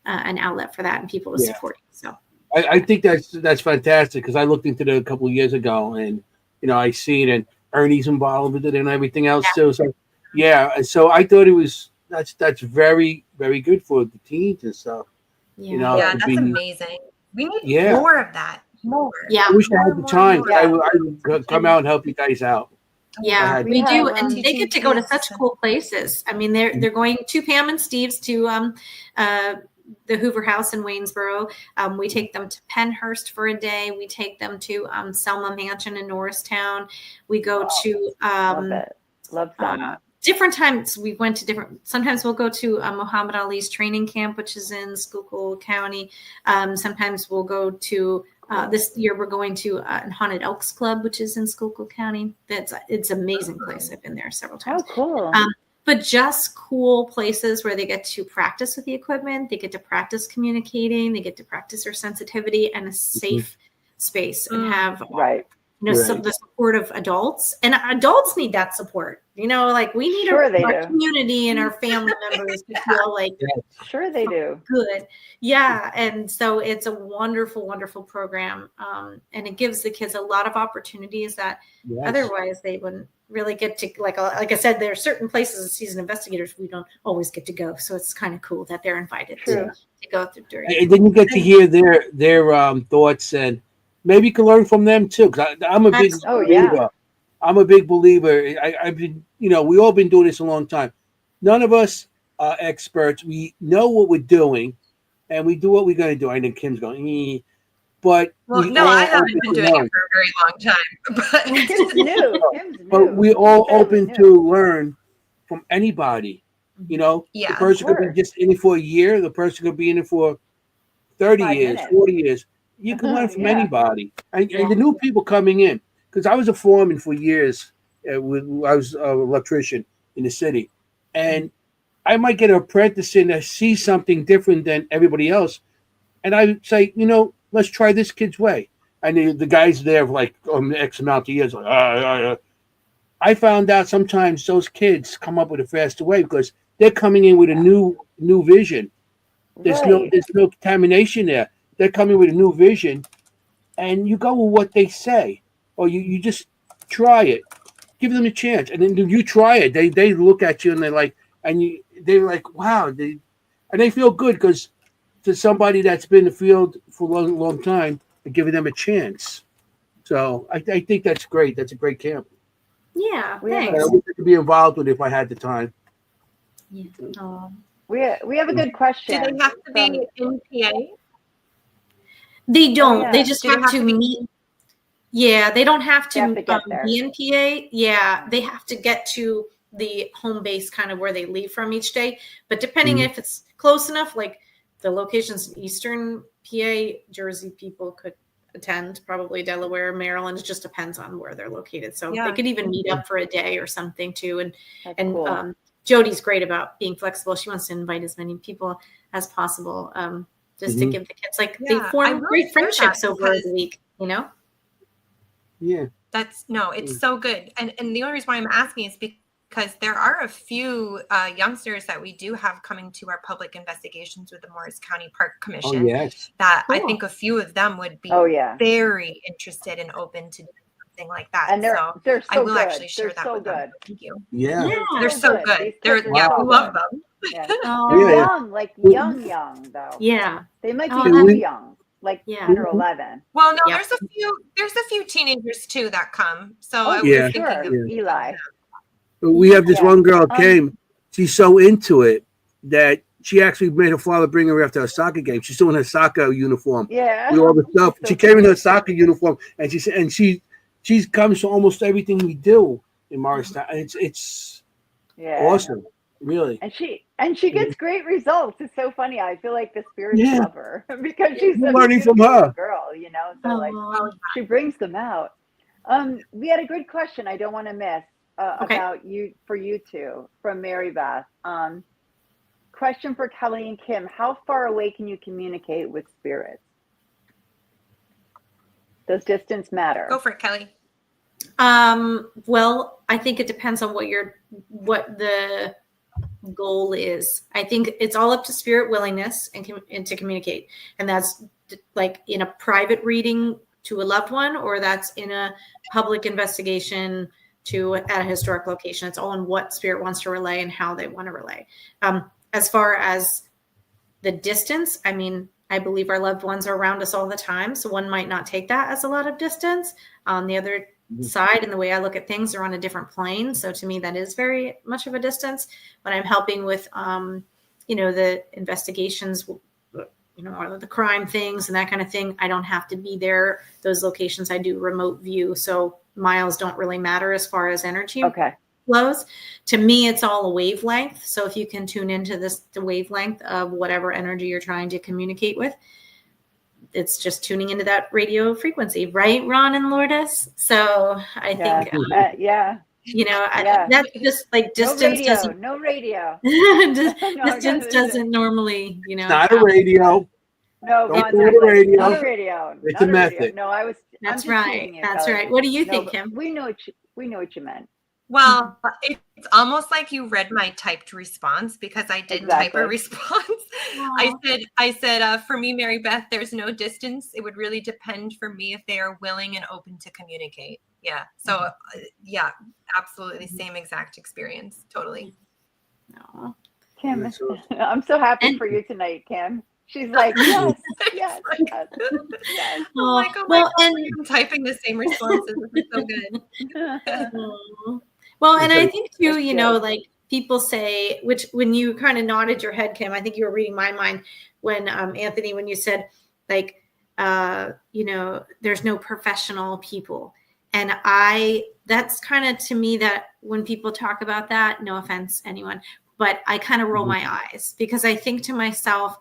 an outlet for that and people to support you. So I think that's fantastic, because I looked into it a couple of years ago, and I see it, and Ernie's involved with it and everything else too. So so I thought that's very, very good for the teens and stuff. That's amazing. We need more of that. More. I wish I had the time. I would come out and help you guys out. Yeah, we do, and they get to go to such cool places. I mean, they're going to Pam and Steve's to the Hoover House in Waynesboro. We take them to Pennhurst for a day. We take them to Selma Mansion in Norristown. We go to love Selma. Different times we went to sometimes we'll go to Muhammad Ali's training camp, which is in Schuylkill County. Sometimes we'll go to this year we're going to Haunted Elks Club, which is in Schuylkill County. It's an amazing place. I've been there several times. Oh, cool. But just cool places where they get to practice with the equipment. They get to practice communicating. They get to practice their sensitivity and a safe space and have the support of adults. And adults need that support. Like we need our community and our family members to feel like they do good. Yeah. And so it's a wonderful, wonderful program. And it gives the kids a lot of opportunities that otherwise they wouldn't really get to. Like I said, there are certain places as seasoned investigators we don't always get to go. So it's kind of cool that they're invited to go through during. And then you get to hear their thoughts, and maybe you can learn from them too. Because I'm a big believer. I'm a big believer. I've been, we all been doing this a long time. None of us are experts. We know what we're doing, and we do what we're going to do. I know Kim's going, but I haven't been doing it for a very long time. But Kim's new. But we all open to learn from anybody. The person could be just in it for a year. The person could be in it for 30 years, 40 years. You can learn from anybody, and the new people coming in. Because I was a foreman for years. I was an electrician in the city. And I might get an apprentice in that sees something different than everybody else. And I would say, let's try this kid's way. And the guys there for like X amount of years. I found out sometimes those kids come up with a faster way because they're coming in with a new vision. There's no contamination there. They're coming with a new vision. And you go with what they say. Or you just try it, give them a chance, and then you try it. They look at you and they're like, and they're like, wow, and they feel good because to somebody that's been in the field for a long, long time, and giving them a chance. So I think that's great. That's a great camp. Yeah, thanks. I wish I could be involved with it if I had the time. Yeah. We have a good question. Do they have to be in PA? They don't. Oh, yeah. They just have to meet. Yeah, they don't have to, be in PA. Yeah, they have to get to the home base kind of where they leave from each day. But depending if it's close enough, like the locations in Eastern PA, Jersey people could attend, probably Delaware, Maryland. It just depends on where they're located. So they could even meet up for a day or something too. And cool. Jody's great about being flexible. She wants to invite as many people as possible, just to give the kids, like, they form great friendships over the week, you know? Yeah. It's so good. And the only reason why I'm asking is because there are a few youngsters that we do have coming to our public investigations with the Morris County Park Commission. Oh, yes. That I think a few of them would be very interested and open to doing something like that. And they're so I will good. actually share that with them. Thank you. Yeah. They're so good. We love them. Yeah. They're young, like young though. Yeah. They might be too young, like 10 or 11. Well, no, there's a few teenagers too that come. So I was thinking of Eli. We have this one girl came. She's so into it that she actually made her father bring her after a soccer game. She's still in her soccer uniform. Yeah. With all the stuff. She came in her soccer uniform, and she comes to almost everything we do in Morristown. It's awesome, really. And she gets great results. It's so funny. I feel like the spirits love her because she's learning from her girl, you know. So she brings them out. We had a good question I don't want to miss about you two from Mary Beth. Question for Kelly and Kim: how far away can you communicate with spirits? Does distance matter? Go for it, Kelly. Well, I think it depends on what the goal is. I think it's all up to spirit willingness and to communicate. And that's like in a private reading to a loved one, or that's in a public investigation at a historic location. It's all in what spirit wants to relay and how they want to relay. As far as the distance, I mean, I believe our loved ones are around us all the time. So one might not take that as a lot of distance. On the other side, and the way I look at things, they're on a different plane. So to me, that is very much of a distance. When I'm helping with, the investigations, or the crime things and that kind of thing, I don't have to be there. Those locations, I do remote view. So miles don't really matter as far as energy flows. To me, it's all a wavelength. So if you can tune into the wavelength of whatever energy you're trying to communicate with, it's just tuning into that radio frequency, right, Ron and Lourdes? So I think, that's just like distance doesn't. No radio. Distance doesn't normally, It's not a radio. No, not a radio. Not a radio. It's a method. No, I was. That's right. That's right. What do you think, Kim? We know what you meant. Well, it's almost like you read my typed response, because I did type a response. I said, for me, Mary Beth, there's no distance. It would really depend for me if they are willing and open to communicate. Yeah. So, absolutely same exact experience. Totally. No. Kim, I'm so happy for you tonight, Kim. She's like, yes. Oh my God, I'm typing the same responses. This is so good. Well, and I think too, like people say, which when you kind of nodded your head, Kim, I think you were reading my mind when Anthony, when you said like, there's no professional people. And that's kind of to me that when people talk about that, no offense, anyone, but I kind of roll my eyes, because I think to myself,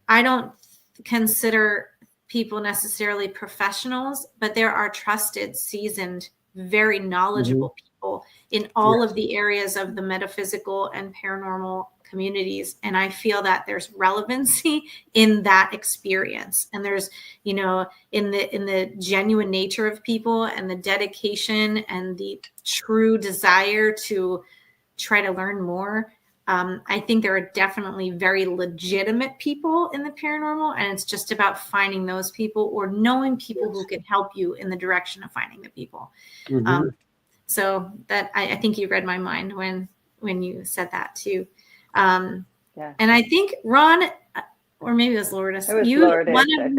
I don't consider people necessarily professionals, but there are trusted, seasoned, very knowledgeable people in all of the areas of the metaphysical and paranormal communities. And I feel that there's relevancy in that experience. And there's, in the genuine nature of people and the dedication and the true desire to try to learn more. I think there are definitely very legitimate people in the paranormal, and it's just about finding those people or knowing people who can help you in the direction of finding the people. So that I think you read my mind when when you said that too. And I think Ron, or maybe it was Lourdes, one of you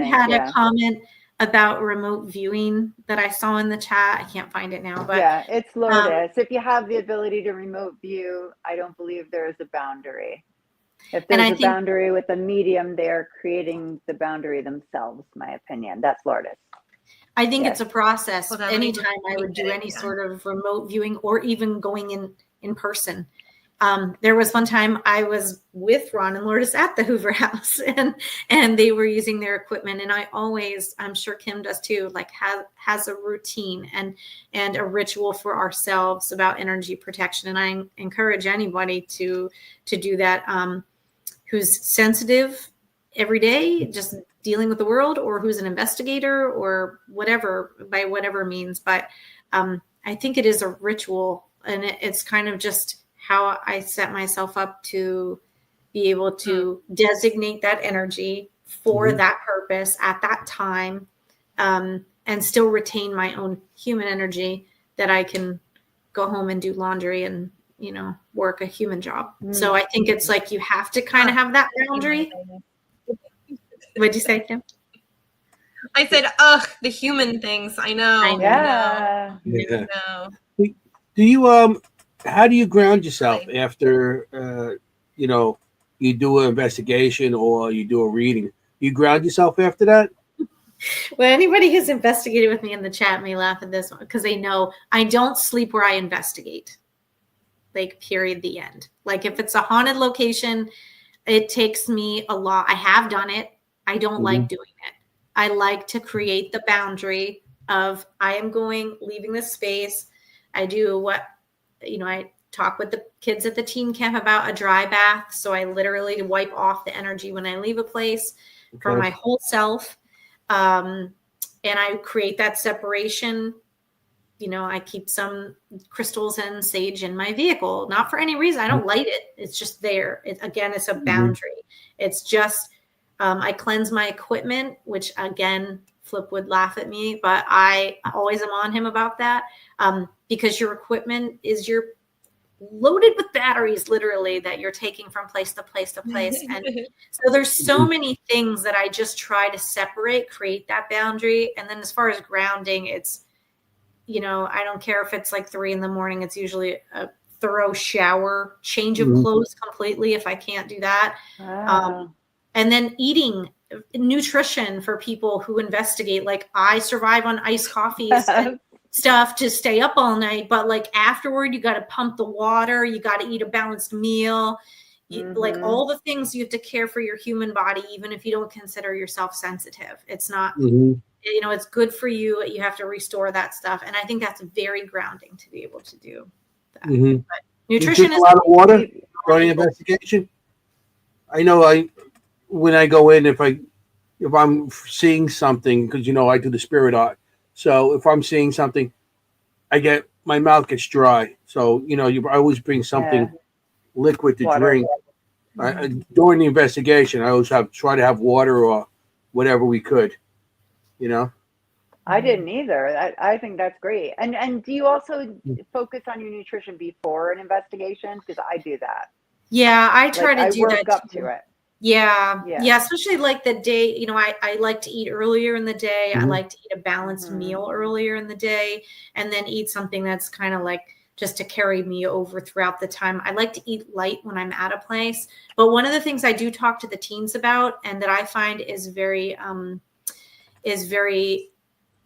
had a comment about remote viewing that I saw in the chat. I can't find it now, but yeah, it's Lourdes. If you have the ability to remote view, I don't believe there is a boundary. If there's a boundary with a medium, they're creating the boundary themselves, my opinion. That's Lourdes. I think it's a process. Well, anytime I would do any sort of remote viewing or even going in person. There was one time I was with Ron and Lourdes at the Hoover House, and they were using their equipment. And I always, I'm sure Kim does too, like has a routine and a ritual for ourselves about energy protection. And I encourage anybody to do that, who's sensitive every day, just dealing with the world, or who's an investigator or whatever, by whatever means. But I think it is a ritual, and it's kind of just how I set myself up to be able to designate that energy for that purpose at that time, and still retain my own human energy that I can go home and do laundry and, work a human job. So I think it's like you have to kind of have that boundary. What'd you say, Kim? I said, the human things. I know. Yeah. I know. Do you how do you ground yourself after you do an investigation or you do a reading? You ground yourself after that? Well, anybody who's investigated with me in the chat may laugh at this one because they know I don't sleep where I investigate. Like, period, the end. Like, if it's a haunted location, it takes me a lot. I have done it. I don't like doing it. I like to create the boundary of I am leaving this space. I do what, I talk with the kids at the teen camp about a dry bath. So I literally wipe off the energy when I leave a place from my whole self. And I create that separation. I keep some crystals and sage in my vehicle, not for any reason. I don't light it. It's just there. It's a boundary. It's just, I cleanse my equipment, which again, Flip would laugh at me, but I always am on him about that. Because your equipment is loaded with batteries, literally, that you're taking from place to place to place. And so there's so many things that I just try to separate, create that boundary. And then as far as grounding, it's, I don't care if it's like 3 a.m. It's usually a thorough shower, change of clothes completely if I can't do that. Wow. And then eating nutrition for people who investigate. Like, I survive on iced coffees and stuff to stay up all night, but like afterward you got to pump the water, you got to eat a balanced meal, like all the things you have to care for your human body, even if you don't consider yourself sensitive. It's not it's good for you. You have to restore that stuff, and I think that's very grounding to be able to do that. But nutrition is a lot of water during investigation. I know when I go in, if I'm seeing something, because I do the spirit art. So if I'm seeing something, my mouth gets dry. So, I always bring something liquid to drink. During the investigation, I always try to have water or whatever we could, I didn't either. I think that's great. And do you also focus on your nutrition before an investigation? Because I do that. Yeah, I try to do that. I work up to it. Yeah. Especially like the day, I like to eat earlier in the day. I like to eat a balanced meal earlier in the day, and then eat something that's kind of like just to carry me over throughout the time. I like to eat light when I'm at a place. But one of the things I do talk to the teens about, and that I find is very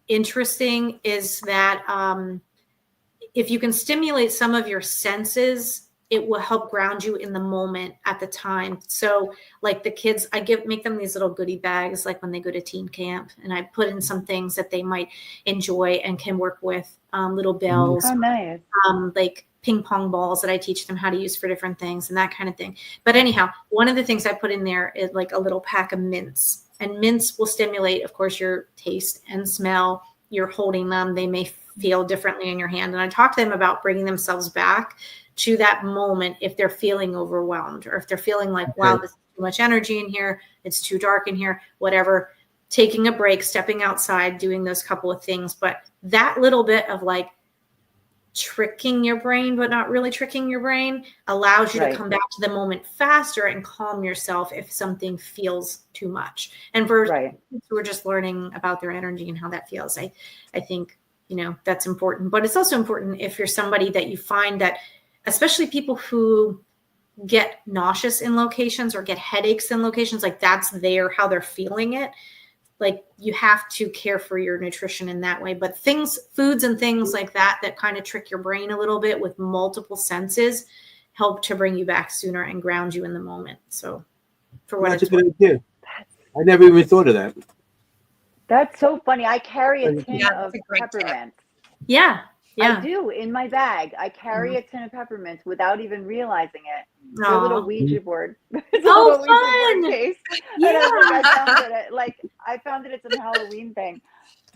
interesting, is that if you can stimulate some of your senses, it will help ground you in the moment at the time. So like the kids, I make them these little goodie bags, like when they go to teen camp, and I put in some things that they might enjoy and can work with, little bells, oh, nice. Like ping pong balls that I teach them how to use for different things and that kind of thing. But anyhow, one of the things I put in there is like a little pack of mints, and mints will stimulate, of course, your taste and smell. You're holding them. They may feel differently in your hand. And I talk to them about bringing themselves back to that moment if they're feeling overwhelmed, or if they're feeling like, wow, there's too much energy in here, it's too dark in here, whatever, taking a break, stepping outside, doing those couple of things. But that little bit of like tricking your brain, but not really tricking your brain, allows you to come back to the moment faster and calm yourself if something feels too much. And for kids who are just learning about their energy and how that feels, I think, that's important. But it's also important if you're somebody that you find that, especially people who get nauseous in locations or get headaches in locations, like that's how they're feeling it. Like you have to care for your nutrition in that way. But foods and things like that kind of trick your brain a little bit with multiple senses help to bring you back sooner and ground you in the moment. So for what that's a good idea. I never even thought of that. That's so funny. I carry a tin of peppermints. Yeah. I do in my bag. I carry a tin of peppermints without even realizing it. It's a little Ouija board. It's a little Ouija board case. Yeah. And I found that it's a Halloween thing.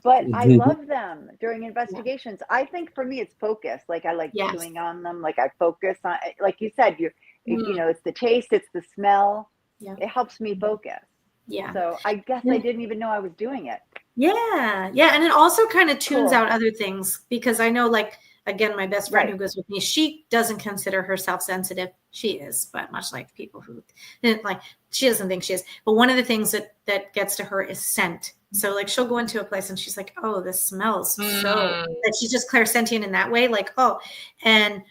But I love them during investigations. I think for me it's focus. Like I like chewing on them. Like I focus on, like you said, it's the taste, it's the smell. Yeah. It helps me focus. Yeah. So I guess I didn't even know I was doing it. Yeah. Yeah. And it also kind of tunes out other things, because I know, like, again, my best friend who goes with me, she doesn't consider herself sensitive. She is, but much like people who she doesn't think she is. But one of the things that gets to her is scent. So like she'll go into a place and she's like, oh, this smells so that she's just clairsentient in that way. Like, and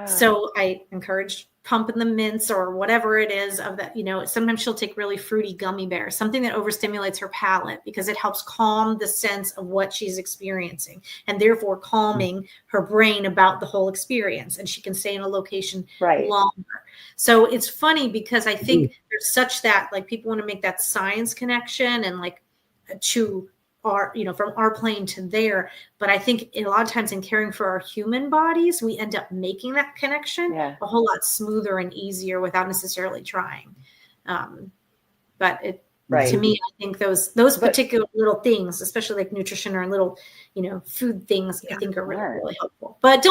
so I encourage pumping the mints or whatever it is of that, sometimes she'll take really fruity gummy bears, something that overstimulates her palate, because it helps calm the sense of what she's experiencing and therefore calming her brain about the whole experience. And she can stay in a location longer. So it's funny because I think there's such that, like, people want to make that science connection and like to our, from our plane to there. But I think a lot of times in caring for our human bodies, we end up making that connection a whole lot smoother and easier without necessarily trying. But to me, I think those particular little things, especially like nutrition or little, food things, I think are really, really helpful. But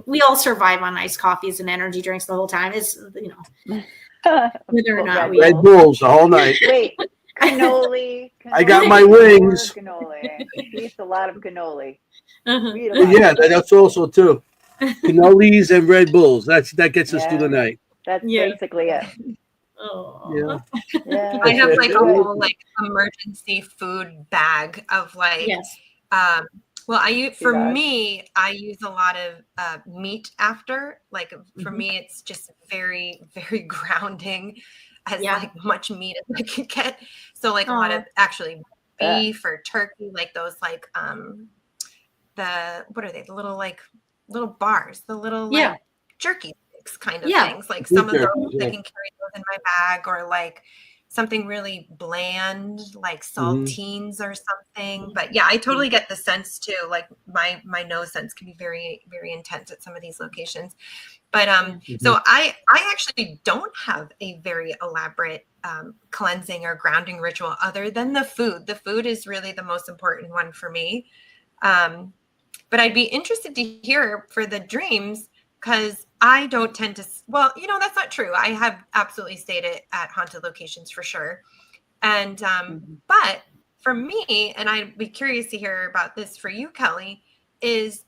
we all survive on iced coffees and energy drinks the whole time. It's, whether or not we Red Bulls the whole night. Wait. Cannoli. I got my wings. Cannoli. She eats a lot of cannoli. Yeah, that's also too. Cannolis and Red Bulls. That gets us through the night. That's basically it. Oh. Yeah. I have like a whole emergency food bag of me, I use a lot of much after. Like for me, it's just very, very grounding. As much meat as I can get. So like a lot of actually beef or turkey, like those what are they? The little bars, the little jerky sticks kind of things. Like some of those I can carry those in my bag, or like something really bland, like saltines or something. But I totally get the sense too. Like my nose sense can be very, very intense at some of these locations. But so I actually don't have a very elaborate cleansing or grounding ritual other than the food. The food is really the most important one for me. But I'd be interested to hear for the dreams, because I don't tend to, that's not true. I have absolutely stayed at haunted locations for sure. And, but for me, and I'd be curious to hear about this for you, Kelly, is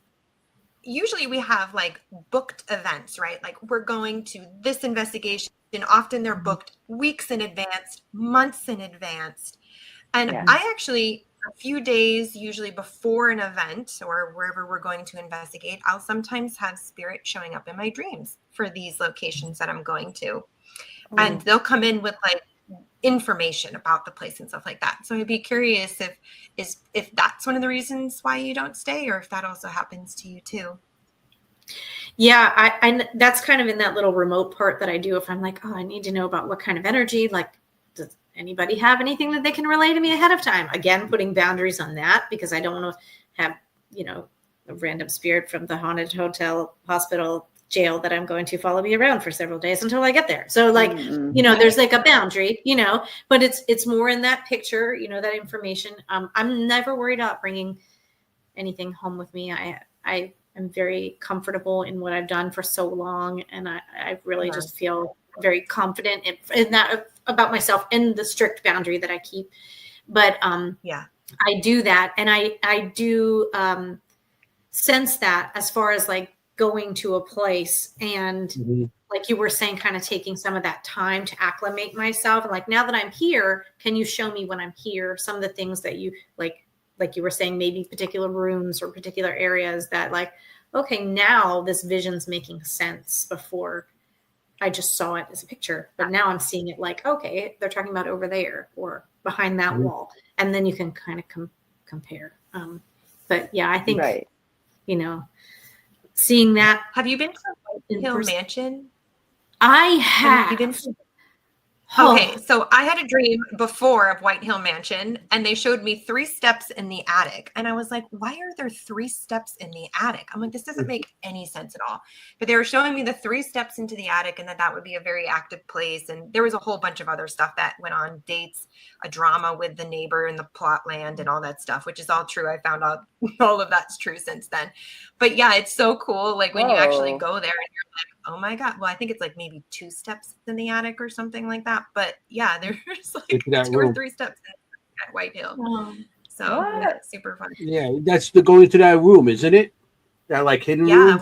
usually we have like booked events, right? Like we're going to this investigation. Often they're booked weeks in advance, months in advance. And I actually, a few days, usually before an event or wherever we're going to investigate, I'll sometimes have spirit showing up in my dreams for these locations that I'm going to. And they'll come in with like information about the place and stuff like that. So I'd be curious if that's one of the reasons why you don't stay, or if that also happens to you too. Yeah, I that's kind of in that little remote part that I do. If I'm like, I need to know about what kind of energy, like, does anybody have anything that they can relay to me ahead of time? Again, putting boundaries on that, because I don't want to have, a random spirit from the haunted hotel, hospital, jail that I'm going to follow me around for several days until I get there. So like, there's like a boundary, but it's more in that picture, that information. I'm never worried about bringing anything home with me. I am very comfortable in what I've done for so long. And I really just feel very confident in that about myself and the strict boundary that I keep. But I do that. And I do, sense that as far as like going to a place and like you were saying, kind of taking some of that time to acclimate myself. And like, now that I'm here, can you show me when I'm here some of the things that you like you were saying, maybe particular rooms or particular areas that like, okay, now this vision's making sense. Before I just saw it as a picture, but now I'm seeing it like, okay, they're talking about over there or behind that wall. And then you can kind of compare. But yeah, I think, you know, seeing that. Have you been to White Hill Mansion? I have. You been to- Okay, so I had a dream before of White Hill Mansion, and they showed me 3 steps in the attic. And I was like, why are there 3 steps in the attic? I'm like, this doesn't make any sense at all. But they were showing me the 3 steps into the attic, and that would be a very active place. And there was a whole bunch of other stuff that went on, dates, a drama with the neighbor in the plot land and all that stuff, which is all true. I found out all of that's true since then. But yeah, it's so cool. Like when you actually go there and you're like, oh my God. Well, I think it's like maybe 2 steps in the attic or something like that. But yeah, there's like 2 or 3 steps at White Hill. So yeah, super fun. Yeah, that's the going into that room, isn't it? That like hidden room?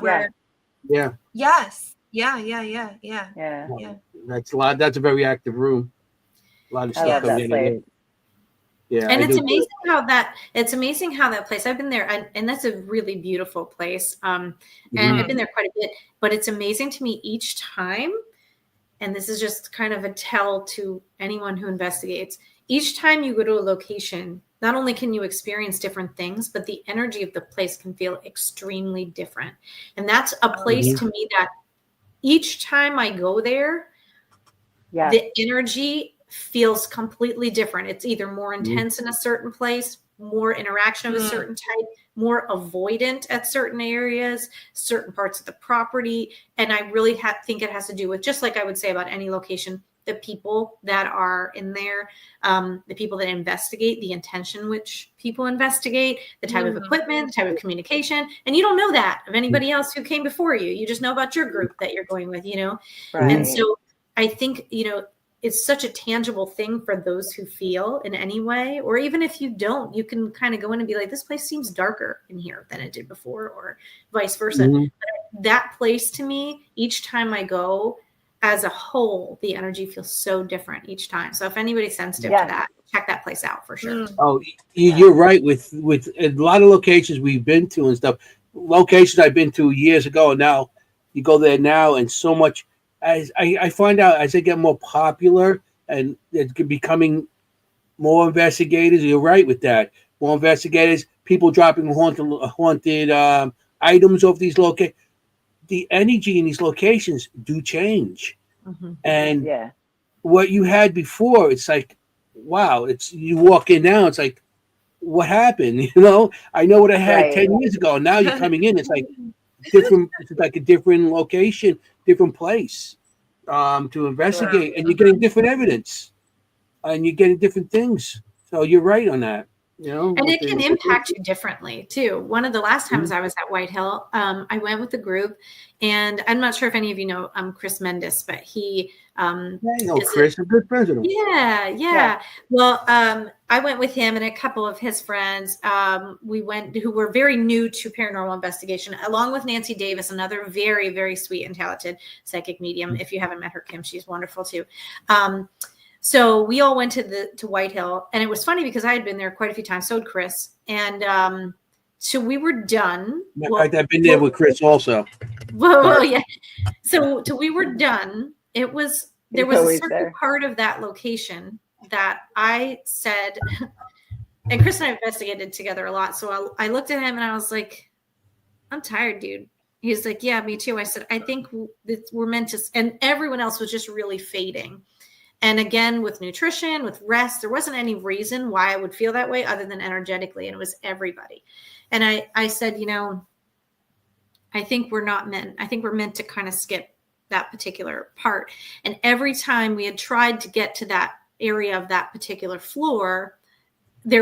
Yeah. Yes. Yeah. That's a lot. That's a very active room. A lot of stuff coming in there. Yeah, and it's amazing how that place. I've been there, and that's a really beautiful place. And I've been there quite a bit. But it's amazing to me each time, and this is just kind of a tell to anyone who investigates. Each time you go to a location, not only can you experience different things, but the energy of the place can feel extremely different. And that's a place to me that each time I go there, the energy feels completely different. It's either more intense in a certain place, more interaction of a certain type, more avoidant at certain areas, certain parts of the property. And I really think it has to do with, just like I would say about any location, the people that are in there, the people that investigate, the intention which people investigate, the type of equipment, the type of communication. And you don't know that of anybody else who came before you. You just know about your group that you're going with, you know? Right. And so I think, you know, it's such a tangible thing for those who feel in any way, or even if you don't, you can kind of go in and be like, this place seems darker in here than it did before, or vice versa. But that place to me, each time I go, as a whole, the energy feels so different each time. So if anybody's sensitive to that, check that place out for sure. Oh, you're right. With a lot of locations we've been to and stuff, locations I've been to years ago, and now you go there now, and so much. As I find out as they get more popular and it's becoming more investigators, you're right with that. More investigators, people dropping haunted items off these locations. The energy in these locations do change. And what you had before, it's like, wow, it's you walk in now, it's like, what happened? You know, I know what I had 10 years ago. Now you're coming in, it's like different. It's like a different location, different place to investigate, and you're getting different evidence, and you're getting different things. So you're right on that. You know, and it can impact you differently too. One of the last times I was at White Hill, I went with a group, and I'm not sure if any of you know Chris Mendes, but he Chris, a good president. Yeah. Well, I went with him and a couple of his friends. We went, who were very new to paranormal investigation, along with Nancy Davis, another very, very sweet and talented psychic medium. If you haven't met her, Kim, she's wonderful too. So we all went to White Hill, and it was funny because I had been there quite a few times. So had Chris, and so we were done. I've been there with Chris also. Well, yeah. So we were done. There was a certain part of that location that I said, and Chris and I investigated together a lot. So I looked at him and I was like, I'm tired, dude. He's like, yeah, me too. I said, I think we're meant to, and everyone else was just really fading. And again, with nutrition, with rest, there wasn't any reason why I would feel that way other than energetically. And it was everybody. And I said, you know, I think we're meant to kind of skip that particular part. And every time we had tried to get to that area of that particular floor,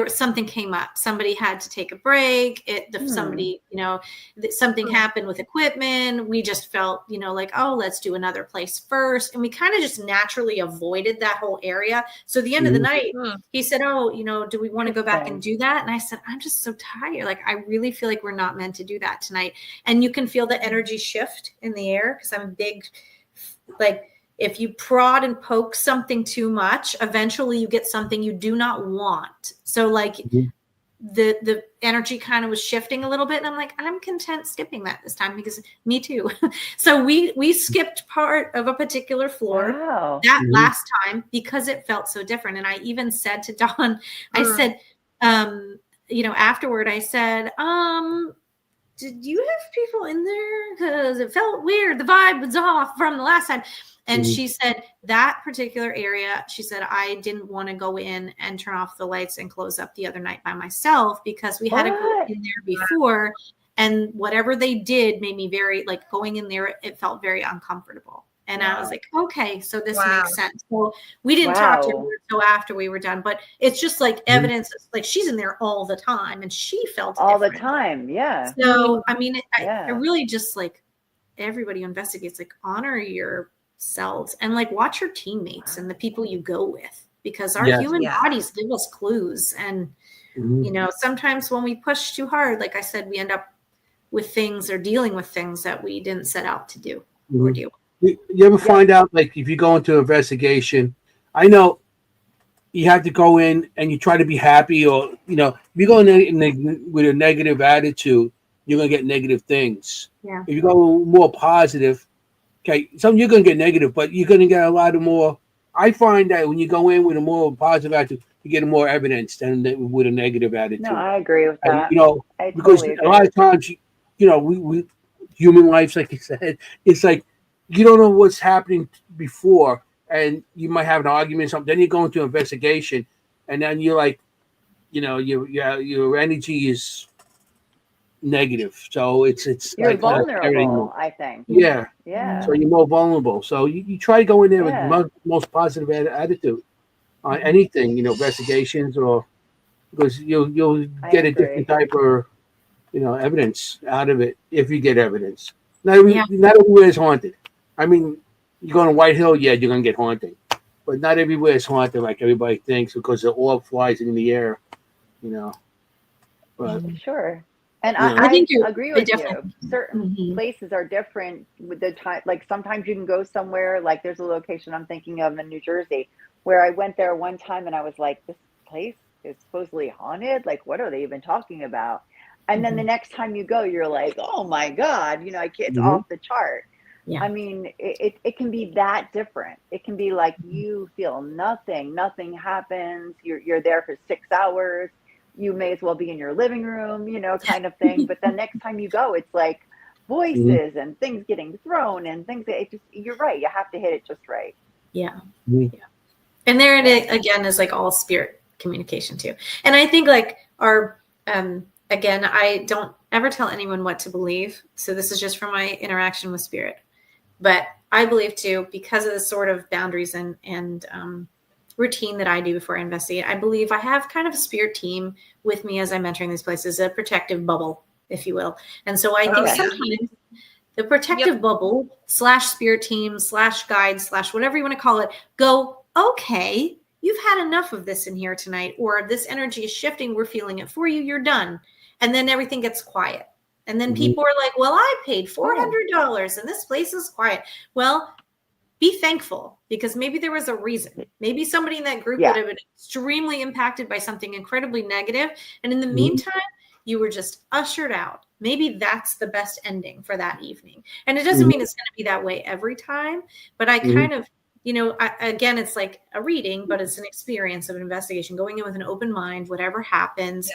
something came up. Somebody had to take a break. Somebody, something happened with equipment. We just felt, like, oh, let's do another place first. And we kind of just naturally avoided that whole area. So at the end of the night, he said, oh, do we want to go back and do that? And I said, I'm just so tired. Like, I really feel like we're not meant to do that tonight. And you can feel the energy shift in the air because I'm big, like, if you prod and poke something too much, eventually you get something you do not want. So like the energy kind of was shifting a little bit. And I'm like, I'm content skipping that this time because me too. So we skipped part of a particular floor that last time because it felt so different. And I even said to Dawn, I said, afterward, I said, did you have people in there? Because it felt weird. The vibe was off from the last time. And she said that particular area, she said, I didn't want to go in and turn off the lights and close up the other night by myself because we had a group in there before. And whatever they did made me very, like, going in there, it felt very uncomfortable. And I was like, okay, so this makes sense. So we didn't talk to her until after we were done, but it's just like evidence, like she's in there all the time and she felt all different. the time. Yeah. So, I mean, I really just, like, everybody who investigates, like, honor yourselves and, like, watch your teammates and the people you go with, because our human bodies give us clues. And, sometimes when we push too hard, like I said, we end up with things or dealing with things that we didn't set out to do or deal with. You ever find out, like, if you go into an investigation, I know you have to go in and you try to be happy, or, if you go in with a negative attitude, you're going to get negative things. Yeah. If you go more positive, okay, some you're going to get negative, but you're going to get a lot of more. I find that when you go in with a more positive attitude, you get more evidence than with a negative attitude. No, I agree with that. And, because a lot of times, we human lives, like you said, it's like, you don't know what's happening before, and you might have an argument or something. Then you go into investigation, and then you're like, your energy is negative. So it's you're like vulnerable, I think. Yeah. So you're more vulnerable. So you try to go in there with the most positive attitude on anything, investigations, or because you'll get a different type of evidence out of it if you get evidence. Not everywhere is haunted. I mean, you go to White Hill, you're going to get haunting. But not everywhere is haunted like everybody thinks because the orb flies in the air, But, sure. And I think I agree with you. Certain places are different with the time. Like, sometimes you can go somewhere, like there's a location I'm thinking of in New Jersey where I went there one time and I was like, this place is supposedly haunted. Like, what are they even talking about? And then the next time you go, you're like, oh my God, it's off the chart. Yeah. I mean, it can be that different. It can be like you feel nothing happens. You're there for 6 hours. You may as well be in your living room, kind of thing. But the next time you go, it's like voices and things getting thrown and things. You're right. You have to hit it just right. Yeah. Yeah. And there it again is like all spirit communication too. And I think like our, again, I don't ever tell anyone what to believe. So this is just from my interaction with spirit. But I believe too, because of the sort of boundaries and routine that I do before I investigate, I believe I have kind of a spirit team with me as I'm entering these places, a protective bubble, if you will. And so I think sometimes the protective bubble / spirit team / guide / whatever you want to call it, go, okay, you've had enough of this in here tonight, or this energy is shifting. We're feeling it for you. You're done. And then everything gets quiet. And then people are like, well, I paid $400 and this place is quiet. Well, be thankful, because maybe there was a reason. Maybe somebody in that group would have been extremely impacted by something incredibly negative. And in the meantime, you were just ushered out. Maybe that's the best ending for that evening. And it doesn't mean it's going to be that way every time. But I kind of, again, it's like a reading, but it's an experience of an investigation, going in with an open mind, whatever happens.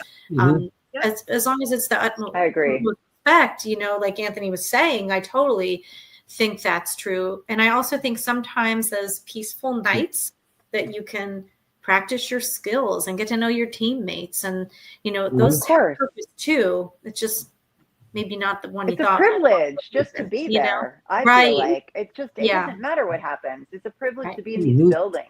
As long as it's the utmost respect, like Anthony was saying, I totally think that's true. And I also think sometimes those peaceful nights that you can practice your skills and get to know your teammates and, those have purpose too. It's just maybe not the one you thought. It's a privilege just to be there. I feel like it doesn't matter what happens. It's a privilege to be in these buildings.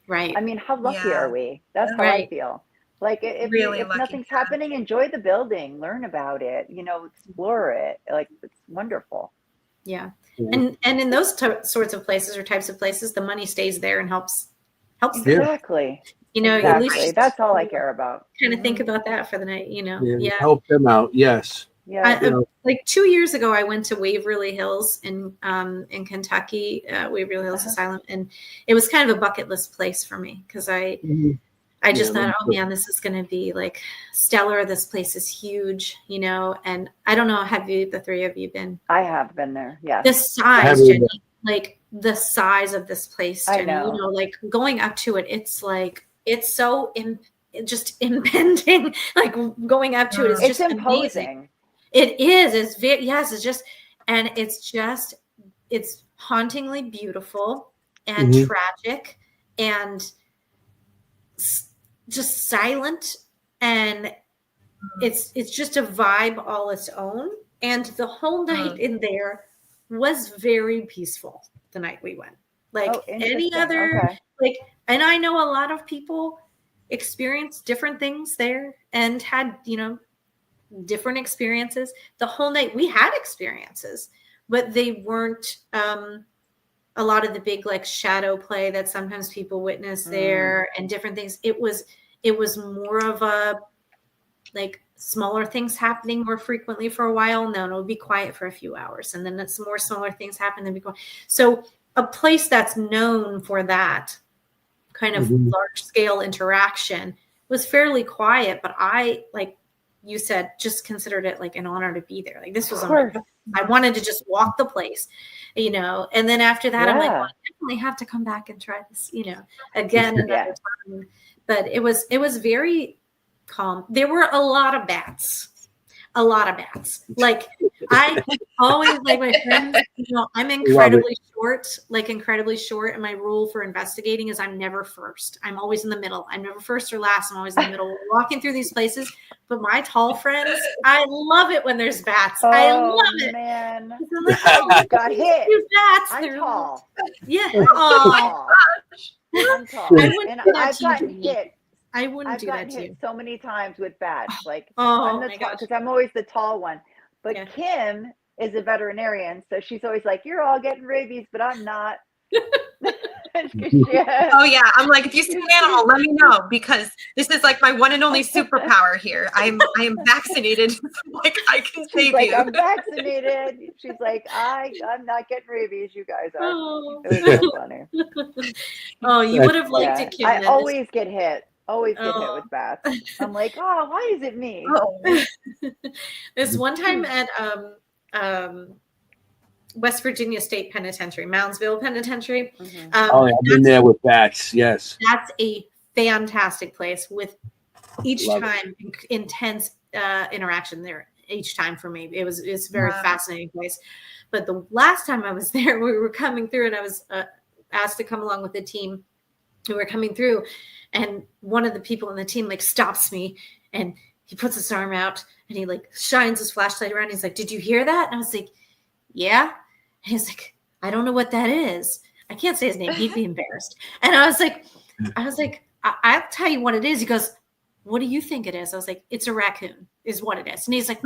Right. I mean, how lucky are we? That's how I feel. Like if nothing's happening, enjoy the building, learn about it, explore it. Like it's wonderful. Yeah. And in those sorts of places or types of places, the money stays there and helps exactly. At least that's all I care about. Kind of think about that for the night, help them out. Yes. Yeah. Like 2 years ago, I went to Waverly Hills in Kentucky, Waverly Hills Asylum, and it was kind of a bucket list place for me because I just thought, oh man, this is going to be like stellar. This place is huge, and I don't know, have the three of you been? I have been there. Yeah. The size, Jenny, like the size of this place, Jenny, I know. Like going up to it, it's like, it's so just impending, like going up to it is just imposing. Amazing. It is. It's it's just, and it's hauntingly beautiful and tragic and just silent, and it's just a vibe all its own. And the whole night in there was very peaceful. The night we went, like any other, and I know a lot of people experienced different things there and had, different experiences. The whole night we had experiences, but they weren't a lot of the big like shadow play that sometimes people witness there and different things. It was more of a like smaller things happening more frequently for a while. No, it'll be quiet for a few hours, and then it's more smaller things happen. Then be quiet. So a place that's known for that kind of large scale interaction was fairly quiet, but I, like you said, just considered it like an honor to be there. Like this was, I wanted to just walk the place, and then after that, I'm like, well, I definitely have to come back and try this, again another time. But it was very calm. There were a lot of bats. Like I always, like my friends, I'm incredibly short. And my rule for investigating is I'm never first. I'm always in the middle. I'm never first or last. I'm always in the middle. We're walking through these places. But my tall friends, I love it when there's bats. I love it. Man. Like, oh, got hit. Bats. I'm tall. Yeah. Oh. I'm tall. And I've gotten hit. I wouldn't do that to you. I've gotten hit so many times with bats. Like, because I'm always the tall one. But Kim is a veterinarian, so she's always like, "You're all getting rabies, but I'm not." Oh yeah, I'm like, if you see an animal, let me know, because this is like my one and only superpower here. I am vaccinated. Like I can save you. I'm vaccinated. She's like, I'm not getting rabies. You guys are. Oh. It was so funny. Oh, you would have liked it, Kim. I always get hit. Always get hit with bats. I'm like, oh, why is it me? This one time at West Virginia State Penitentiary, Moundsville Penitentiary. I've been there with bats. Yes, that's a fantastic place with each time intense interaction there. Each time for me, it's a very fascinating place. But the last time I was there, we were coming through, and I was asked to come along with the team who were coming through. And one of the people in the team like stops me, and he puts his arm out and he like shines his flashlight around. He's like, "Did you hear that?" And I was like, "Yeah." And he's like, "I don't know what that is." I can't say his name. He'd be embarrassed. And I was like, I'll tell you what it is. He goes, "What do you think it is?" I was like, "It's a raccoon is what it is." And he's like,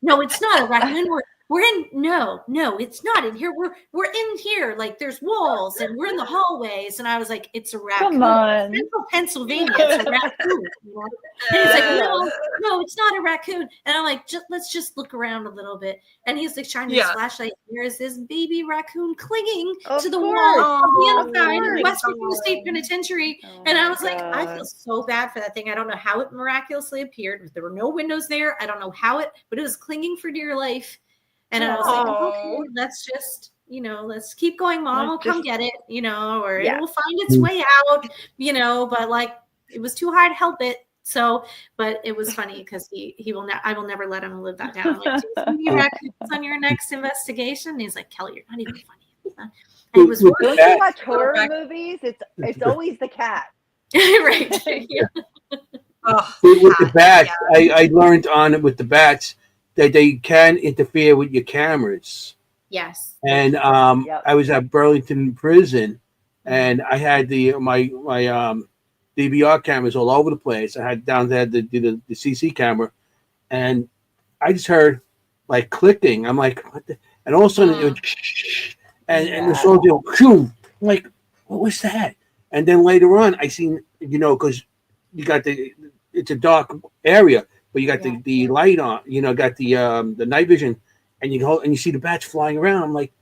no, it's not a raccoon. We're in, no, it's not in here. We're in here. Like there's walls and we're in the hallways. And I was like, "It's a raccoon. Come on. Central Pennsylvania, it's a raccoon." And he's like, no, it's not a raccoon. And I'm like, let's just look around a little bit. And he's like shining his flashlight. There is this baby raccoon clinging to the wall of the inside of West Virginia State Penitentiary. And I was like, I feel so bad for that thing. I don't know how it miraculously appeared. There were no windows there. I don't know how but it was clinging for dear life. And I was like, okay, let's just, let's keep going, Mom. We'll come get it, or it will find its way out, but like it was too hard to help it. So, but it was funny because I will never let him live that down. Like, "Do you see raccoons on your next investigation?" And he's like, "Kelly, you're not even funny." It was don't you watch horror movies? It's always the cat. Right. With the bats, I learned on it with the bats that they can interfere with your cameras. Yes. And I was at Burlington Prison, and I had my DVR cameras all over the place. I had down there the CC camera, and I just heard like clicking. I'm like, what the? And all of a sudden it went, and the soldier, I'm like, what was that? And then later on, I seen, because you got it's a dark area, but you got the light on, got the night vision, and you see the bats flying around. I'm like,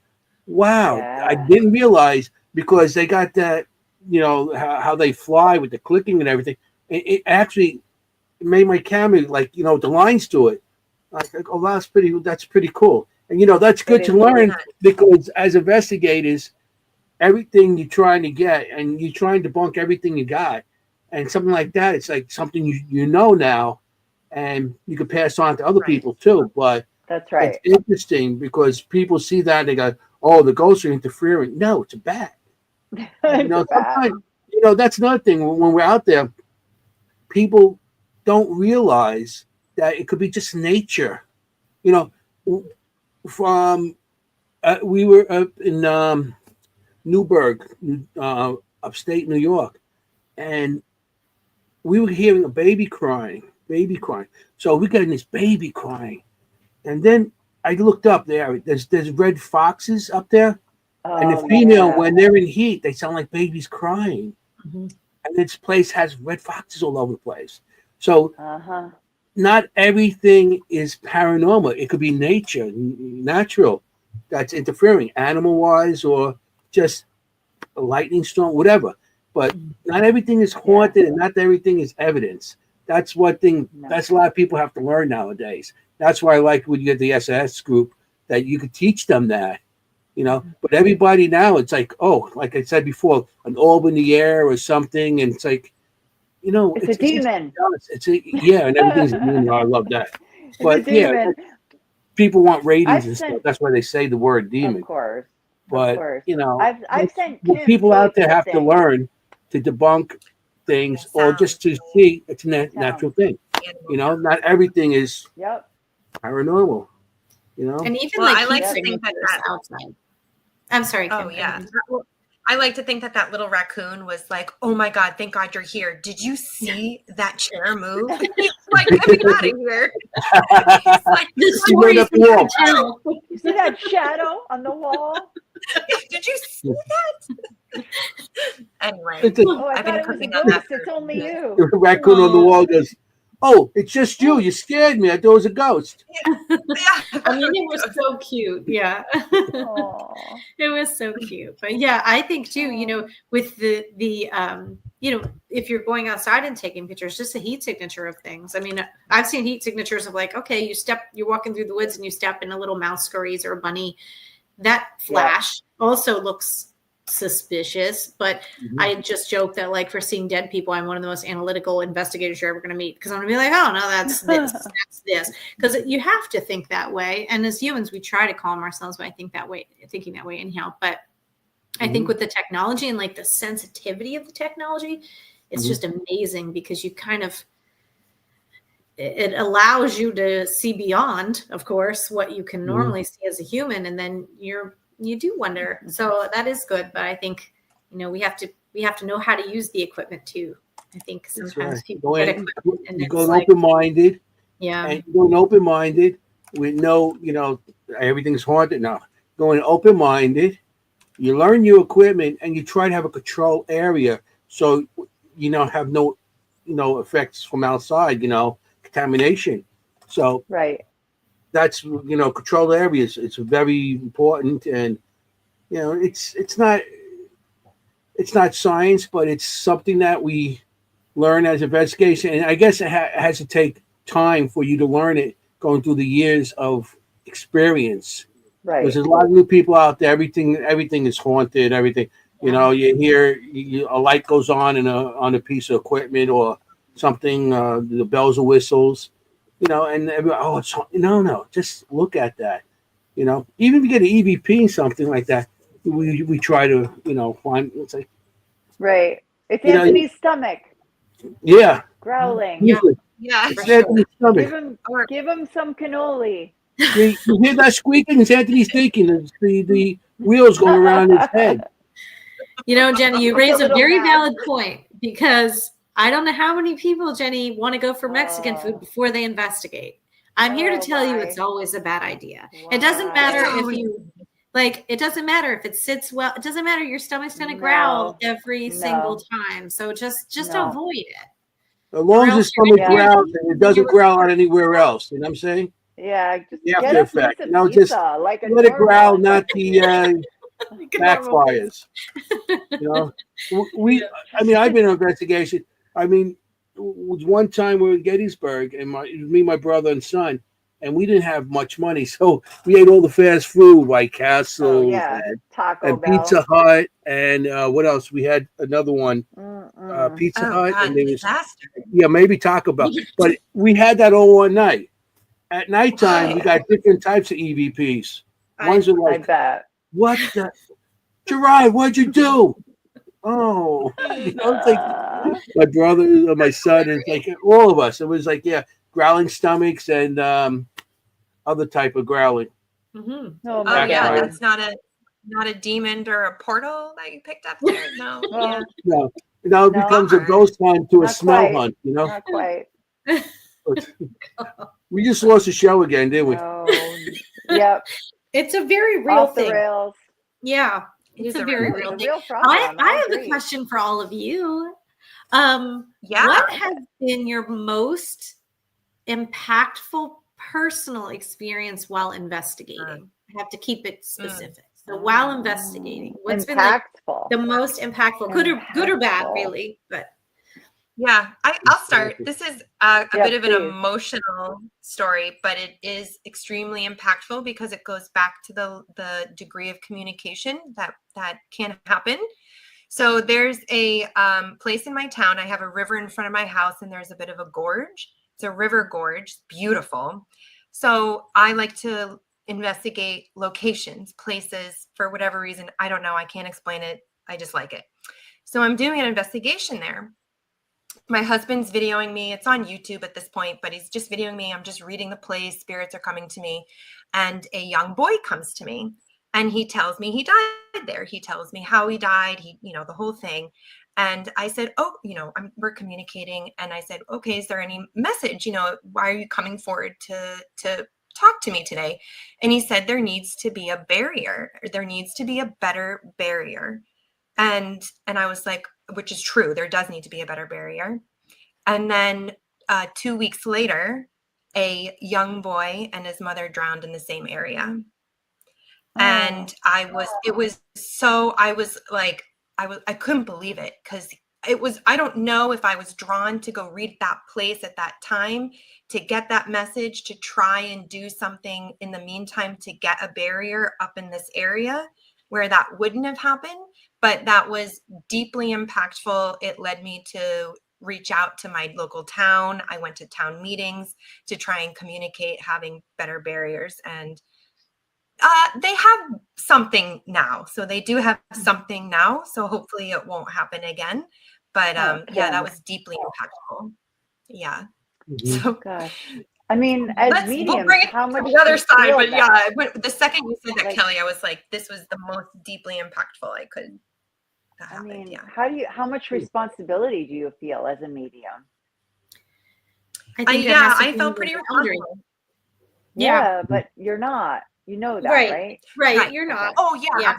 wow, I didn't realize, because they got that, how they fly with the clicking and everything. It actually made my camera like, the lines to it. Like, oh, that's pretty cool. And that's good to learn, because as investigators, everything you're trying to get, and you're trying to debunk everything you got, and something like that, it's like something you know now, and you can pass on to other people too. But that's right. It's interesting because people see that and they go, "Oh, the ghosts are interfering." No, it's a bat. Sometimes, that's another thing. When we're out there, people don't realize that it could be just nature. From we were up in Newburgh, upstate New York, and we were hearing a baby crying. So we got this baby crying, and then I looked up there. There's red foxes up there, and the female, when they're in heat, they sound like babies crying. Mm-hmm. And this place has red foxes all over the place. So not everything is paranormal. It could be nature, natural, that's interfering, animal-wise, or just a lightning storm, whatever. But not everything is haunted, and not everything is evidence. That's one thing. That's a lot of people have to learn nowadays. That's why I like when you get the SS group, that you could teach them that, But everybody now, it's like, oh, like I said before, an orb in the air or something, and it's like, it's a demon. And everything's a demon. I love that. But people want ratings and stuff. That's why they say the word demon. Of course. But I've sent people out there have to learn to debunk things, or just to see it's a natural thing. Not everything is paranormal. And even I like to think that outside. I'm sorry. Kim, I like to think that little raccoon was like, "Oh my God, thank God you're here. Did you see that chair move?" He's like, "Get me out of here." He's like, you see that shadow on the wall? Did you see that? Anyway, I've been cooking on that. It's only you. The raccoon on the wall goes, "Oh, it's just you. You scared me. I thought it was a ghost." I mean, it was so cute. Yeah. It was so cute. But yeah, I think too, with the if you're going outside and taking pictures, just a heat signature of things. I mean, I've seen heat signatures of like, okay, you're walking through the woods and you step in a little mouse scurries or a bunny. That flash also looks suspicious, but I just joke that like for seeing dead people, I'm one of the most analytical investigators you're ever going to meet, because I'm going to be like, oh no, that's this, that's this, because you have to think that way. And as humans, we try to calm ourselves by thinking that way anyhow. But I think with the technology and like the sensitivity of the technology, it's just amazing, because you kind of, it allows you to see beyond, of course, what you can normally see as a human, and then you do wonder. So that is good, but I think we have to know how to use the equipment too. I think sometimes people get equipment and you go open-minded. Yeah, and you go open-minded with no, everything's haunted. No, going open-minded. You learn your equipment and you try to have a control area, so have no effects from outside. Contamination. So that's control areas. It's very important, and it's not science, but it's something that we learn as investigation. And I guess it has to take time for you to learn it, going through the years of experience. Right. Because there's a lot of new people out there. Everything is haunted. Everything. You hear a light goes on on a piece of equipment or something. The bells and whistles. And everybody, it's no, just look at that. Even if you get an EVP and something like that, we try to, find, it's like. Right. It's Anthony's stomach. Yeah. Growling. Yeah. It's Anthony's stomach. Give him some cannoli. You hear that squeaking? It's Anthony's thinking. The wheels going around his head. Jenny, you raise a very valid point, because I don't know how many people, Jenny, want to go for Mexican food before they investigate. I'm here to tell you it's always a bad idea. It doesn't matter if you it doesn't matter if it sits well. It doesn't matter. Your stomach's going to growl every single time. So just avoid it. As long as the stomach growls and it doesn't growl out anywhere else. You know what I'm saying? Yeah. Just after effect. Just like let it growl, not the backfires. I've been in investigation. It was one time we were in Gettysburg, and me, my brother, and son, and we didn't have much money, so we ate all the fast food, White Castle, and Pizza Hut, and what else? We had another one, Pizza Hut, God, and there was maybe Taco Bell, but we had that all one night. At nighttime, we got different types of EVPs. Ones are like, I bet. What the, Gerard? What'd you do? Oh, it's like my brother, my son, and it's like all of us. It was like, growling stomachs and other type of growling. Mm-hmm. Oh my God. That's not a demon or a portal that you picked up there. No, No, it becomes a ghost hunt to a smell hunt. Not quite. We just lost the show again, didn't we? Yep. It's a very real Off thing. The rails. Yeah, it's a very real thing. Problem. I have a question for all of you. What has been your most impactful personal experience while investigating? I have to keep it specific. So while investigating, what's been the most impactful, good or bad, really? But I'll start. This is a bit of an emotional story, but it is extremely impactful because it goes back to the degree of communication that can happen. So there's a place in my town. I have a river in front of my house, and there's a bit of a gorge. It's a river gorge, beautiful. So I like to investigate locations, places, for whatever reason. I don't know. I can't explain it. I just like it. So I'm doing an investigation there. My husband's videoing me. It's on YouTube at this point, but he's just videoing me. I'm just reading the place. Spirits are coming to me. And a young boy comes to me and he tells me he died there. He tells me how he died, the whole thing. And I said, we're communicating. And I said, okay, is there any message? Why are you coming forward to talk to me today? And he said, there needs to be a barrier. There needs to be a better barrier. And I was like, which is true. There does need to be a better barrier. And then 2 weeks later, a young boy and his mother drowned in the same area. And I couldn't believe it because I don't know if I was drawn to go read that place at that time to get that message, to try and do something in the meantime to get a barrier up in this area where that wouldn't have happened. But that was deeply impactful. It led me to reach out to my local town. I went to town meetings to try and communicate having better barriers. And they have something now. So they do have something now. So hopefully it won't happen again. But that was deeply impactful. Yeah. Mm-hmm. So gosh. I mean, as mediums, we'll bring it how to much the other side, but that? The second you said that, Kelly, I was like, this was the most deeply impactful I could. How much responsibility do you feel as a medium? I felt pretty responsible. Yeah, but you're not. You know that, right? Right. You're not. Oh yeah,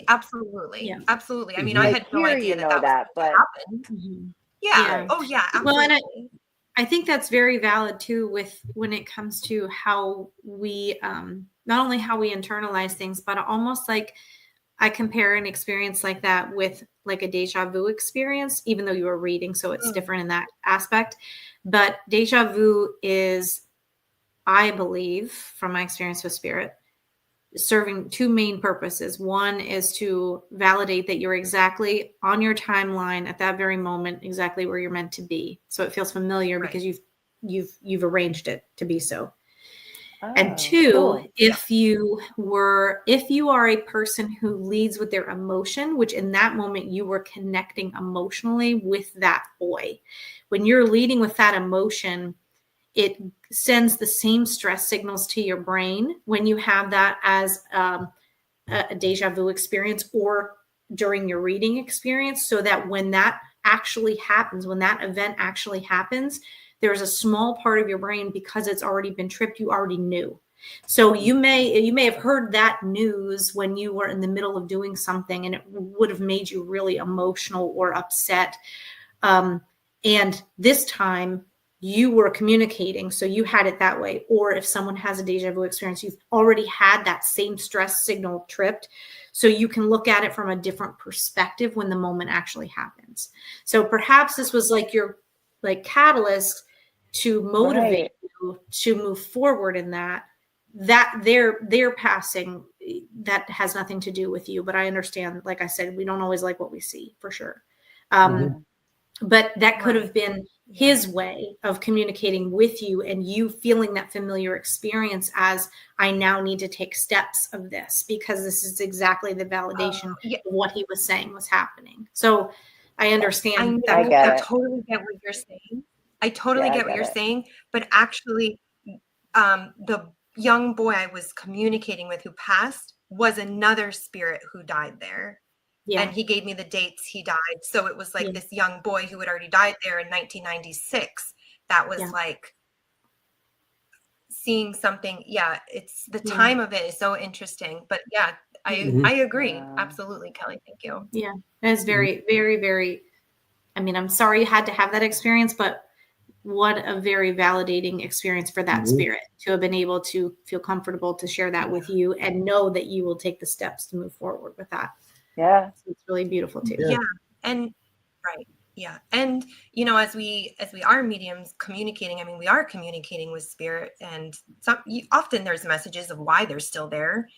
absolutely. Yeah. Absolutely. I mean, I had no idea that but happened. Mm-hmm. Yeah. Oh yeah, absolutely. Well, and I think that's very valid too with when it comes to how we not only how we internalize things, but almost like I compare an experience like that with like a deja vu experience, even though you were reading, so it's different in that aspect. But deja vu is, I believe, from my experience with spirit, serving two main purposes. One is to validate that you're exactly on your timeline at that very moment, exactly where you're meant to be. So it feels familiar because you've arranged it to be so. And two, cool. if you are a person who leads with their emotion, which in that moment you were connecting emotionally with that boy, when you're leading with that emotion, it sends the same stress signals to your brain when you have that as a deja vu experience or during your reading experience, so that when that actually happens, when that event actually happens, there's a small part of your brain, because it's already been tripped, you already knew. So you may have heard that news when you were in the middle of doing something, and it would have made you really emotional or upset. And this time you were communicating, so you had it that way. Or if someone has a deja vu experience, you've already had that same stress signal tripped. So you can look at it from a different perspective when the moment actually happens. So perhaps this was like your catalyst to motivate you to move forward in that their passing, that has nothing to do with you. But I understand, like I said, we don't always like what we see, for sure. But that could have been his way of communicating with you, and you feeling that familiar experience as, I now need to take steps of this, because this is exactly the validation of what he was saying was happening. So I understand that. I totally get what you're saying. I totally get what you're saying. But actually, the young boy I was communicating with who passed was another spirit who died there. Yeah. And he gave me the dates he died. So it was like this young boy who had already died there in 1996. That was like seeing something. Yeah, it's the time of it is so interesting. But I agree. Absolutely, Kelly. Thank you. Yeah, it's very, very, very, I mean, I'm sorry you had to have that experience, but what a very validating experience for that spirit to have been able to feel comfortable to share that with you and know that you will take the steps to move forward with that. Yeah. So it's really beautiful too. Yeah. And right. Yeah. And as we are mediums communicating, I mean, we are communicating with spirit, and often there's messages of why they're still there.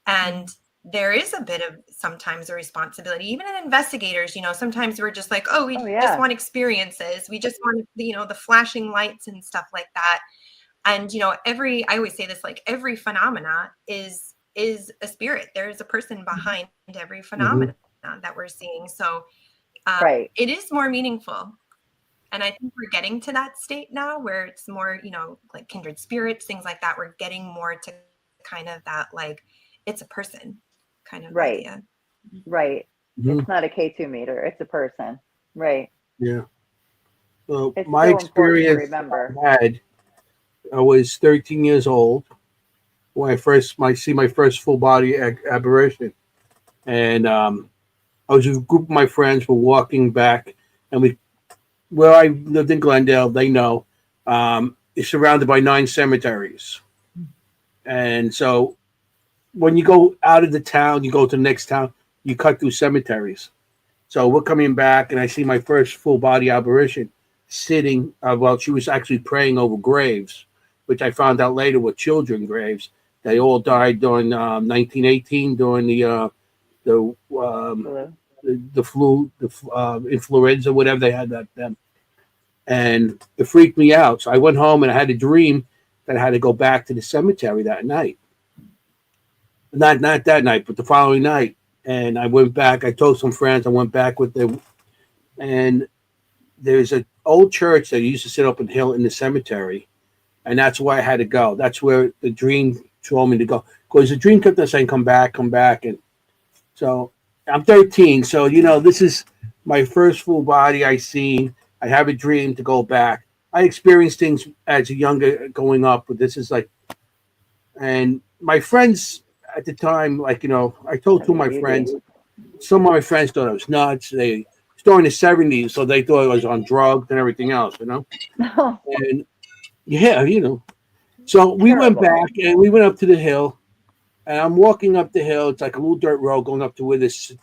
And there is a bit of sometimes a responsibility, even in investigators, sometimes we're just like, we just want experiences. We just want, the flashing lights and stuff like that. And, I always say this, like every phenomena is a spirit. There's a person behind every phenomena that we're seeing. So it is more meaningful. And I think we're getting to that state now where it's more, like kindred spirits, things like that. We're getting more to kind of that, like, it's a person kind of idea. Right. It's not a K2 meter. It's a person. Right. Yeah. Well, it's my so experience remember. I was 13 years old when I see my first full body apparition. And I was with a group of my friends. We're walking back, and where I lived in Glendale, they know, is surrounded by 9 cemeteries. And so when you go out of the town, you go to the next town, you cut through cemeteries. So we're coming back, and I see my first full body apparition sitting. She was actually praying over graves, which I found out later were children graves. They all died during 1918 during the flu, influenza, whatever they had that then. And it freaked me out. So I went home and I had a dream that I had to go back to the cemetery that night. Not that night, but the following night. And I went back. I told some friends I went back with them. And there's an old church that used to sit up on the hill in the cemetery. And that's where I had to go. That's where the dream told me to go. Because the dream kept on saying, come back. And so I'm 13. So, this is my first full body I seen. I have a dream to go back. I experienced things as a younger going up, but this is like, and my friends at the time, I told two of my friends, some of my friends thought I was nuts. They was during the 70s, so they thought I was on drugs and everything else, And So we went back and we went up to the hill, and I'm walking up the hill. It's like a little dirt road going up to where this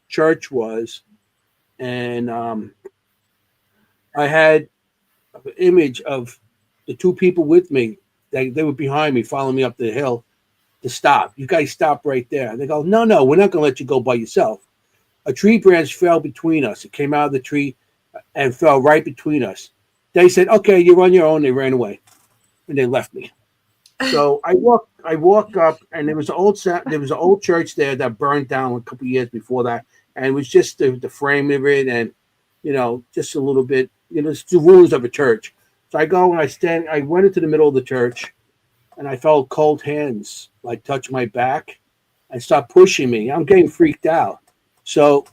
church was. And I had an image of the 2 people with me. They were behind me, following me up the hill to stop. You guys stop right there. And they go, no, we're not going to let you go by yourself. A tree branch fell between us. It came out of the tree and fell right between us. They said, okay, you're on your own. They ran away. And they left me. So I walk up, and there was an old church there that burned down a couple of years before that, and it was just the frame of it, and just a little bit, it's the ruins of a church. So I go and I went into the middle of the church, and I felt cold hands like touch my back and start pushing me. I'm getting freaked out. So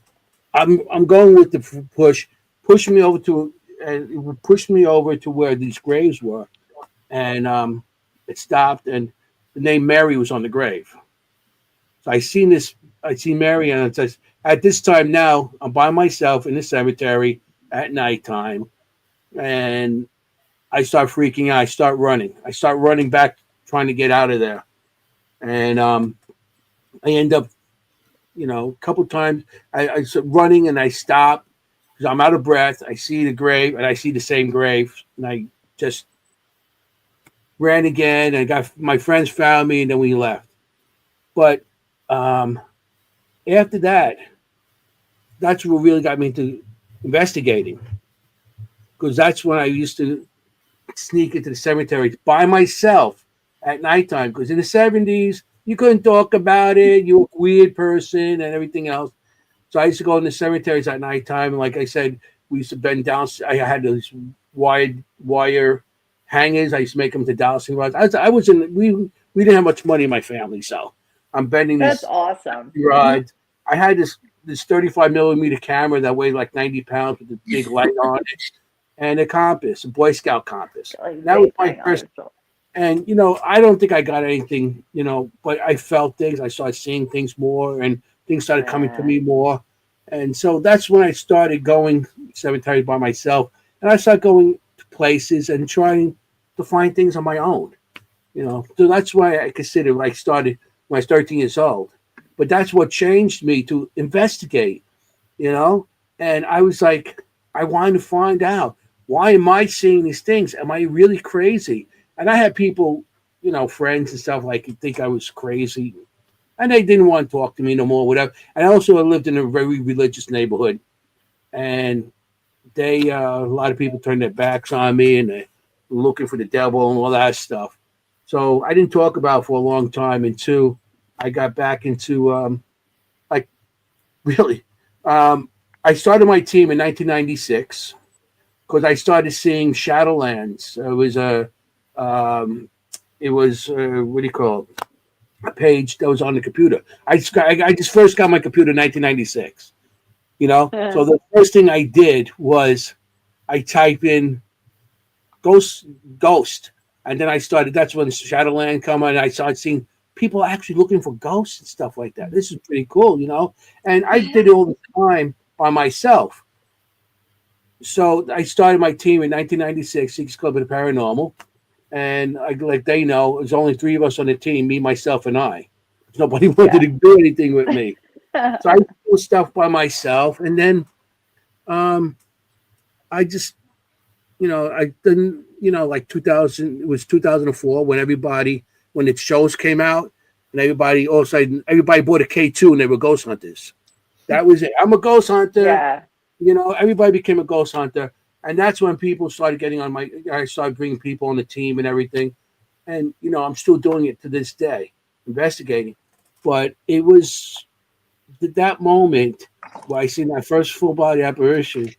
I'm going with the push. pushed me over to where these graves were, and it stopped, and the name Mary was on the grave. So I seen Mary, and it says, at this time now, I'm by myself in the cemetery at nighttime, and I start freaking out. I start running back, trying to get out of there, and I end up, a couple times I running, and I stop because I'm out of breath. I see the grave, and I see the same grave, and I just ran again, and my friends found me, and then we left. But after that, that's what really got me into investigating, because that's when I used to sneak into the cemetery by myself at nighttime, because in the 70s you couldn't talk about it, you were a weird person and everything else. So I used to go in the cemeteries at nighttime, and like I said, we used to bend down. I had those wire hangers. I used to make them to dowsing rods. We didn't have much money in my family, so I'm bending That's these awesome rods. I had this 35 millimeter camera that weighed like 90 pounds with a big light on it, and a compass, a Boy Scout compass. That was my first. And I don't think I got anything, but I felt things. I started seeing things more, and things started coming to me more. And so that's when I started going cemeteries by myself, and I started going to places and trying to find things on my own. So that's why I consider I started when I was 13 years old. But that's what changed me to investigate, and I was like, I wanted to find out, why am I seeing these things? Am I really crazy? And I had people, friends and stuff like think I was crazy, and they didn't want to talk to me no more, whatever. And I also lived in a very religious neighborhood, and a lot of people turned their backs on me, and they're looking for the devil and all that stuff. So I didn't talk about it for a long time until I got back into really. I started my team in 1996 because I started seeing Shadowlands. It was what do you call it? A page that was on the computer. I just first got my computer in 1996. So the first thing I did was I type in ghost, and then I started. That's when Shadowland come on. And I started seeing people actually looking for ghosts and stuff like that. This is pretty cool, And I did it all the time by myself. So I started my team in 1996, Seekers Club of the Paranormal. And like they know, there's only 3 of us on the team, me, myself, and I. Nobody wanted to do anything with me. So I do stuff by myself. And then I just, I didn't, like 2000, it was 2004 when the shows came out, and all of a sudden, everybody bought a K2 and they were ghost hunters. That was it. I'm a ghost hunter. Yeah. Everybody became a ghost hunter. And that's when people started getting on I started bringing people on the team and everything. And, I'm still doing it to this day, investigating. But it was that moment where I seen that first full body apparition,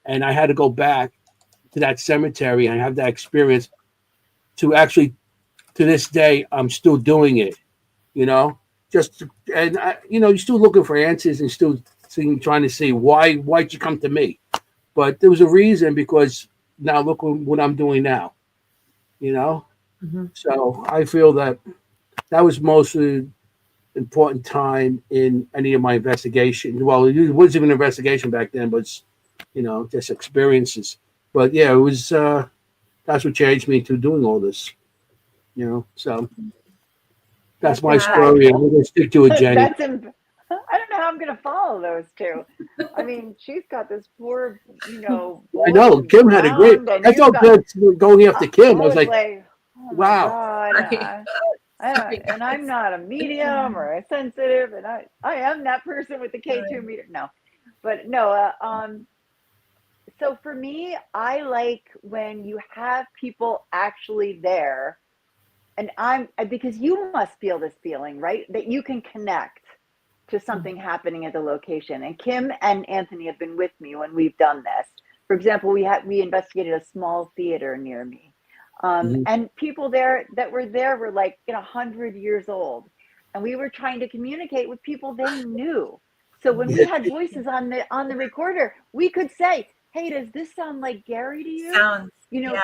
and I had to go back to that cemetery and have that experience to actually, to this day, I'm still doing it, you're still looking for answers and still trying to see why'd you come to me? But there was a reason, because now look what I'm doing now, So I feel that was most important time in any of my investigation. Well, it wasn't even an investigation back then, but it's, just experiences. But yeah, it was that's what changed me to doing all this. So that's my story, and we're gonna stick to it, Jenny. I don't know how I'm going to follow those two. I mean, she's got this poor, I know Kim had a great. I felt good going after Kim. I was like oh wow. And I'm not a medium or a sensitive, and I am that person with the K2 meter. No, but no. So for me, I like when you have people actually there, and because you must feel this feeling, right? That you can connect to something happening at the location. And Kim and Anthony have been with me when we've done this. For example, we investigated a small theater near me. And people there that were there were like 100 years old. And we were trying to communicate with people they knew. So when we had voices on the recorder, we could say, hey, does this sound like Gary to you? Sounds,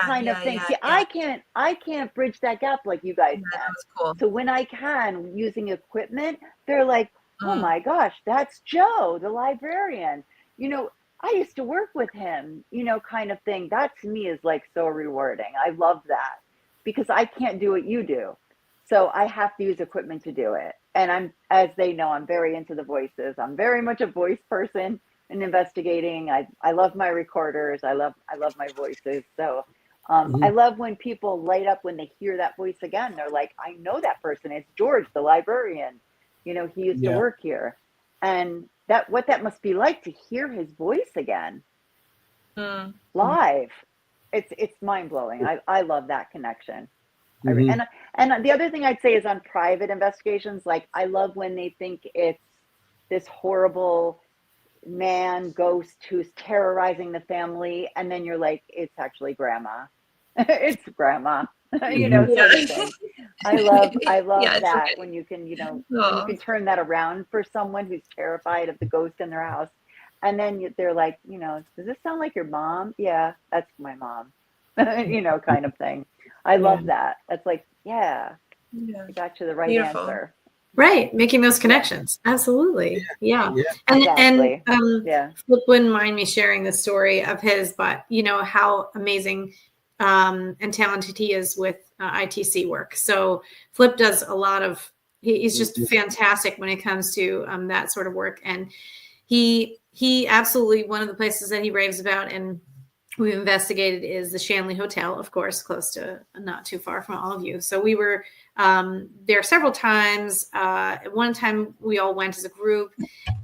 Kind of thing. See, I can't bridge that gap like you guys can. That was cool. So when I can, using equipment, they're like, oh Mm. my gosh, that's Joe, the librarian. I used to work with him, kind of thing. That to me is like so rewarding. I love that because I can't do what you do. So I have to use equipment to do it. And as they know, I'm very into the voices. I'm very much a voice person and investigating. I love my recorders. I love my voices. So I love when people light up when they hear that voice again. They're like, I know that person. It's George, the librarian. He used to work here. And what that must be like to hear his voice again live. It's mind blowing. I love that connection. And the other thing I'd say is on private investigations, like I love when they think it's this horrible man ghost who's terrorizing the family, and then you're like, it's actually grandma. It's grandma. Sort of thing. I love that when you can, when you can turn that around for someone who's terrified of the ghost in their house, and then they're like, does this sound like your mom? Yeah, that's my mom. Kind of thing. I love that. That's like, I got you the right answer. Right, making those connections. Absolutely. Yeah. And exactly. Flip wouldn't mind me sharing the story of his, but how amazing and talented he is with ITC work. So Flip does a lot of, he's just fantastic when it comes to that sort of work. And he absolutely, one of the places that he raves about and we investigated is the Shanley Hotel, of course, close to, not too far from all of you. So we were there several times. One time we all went as a group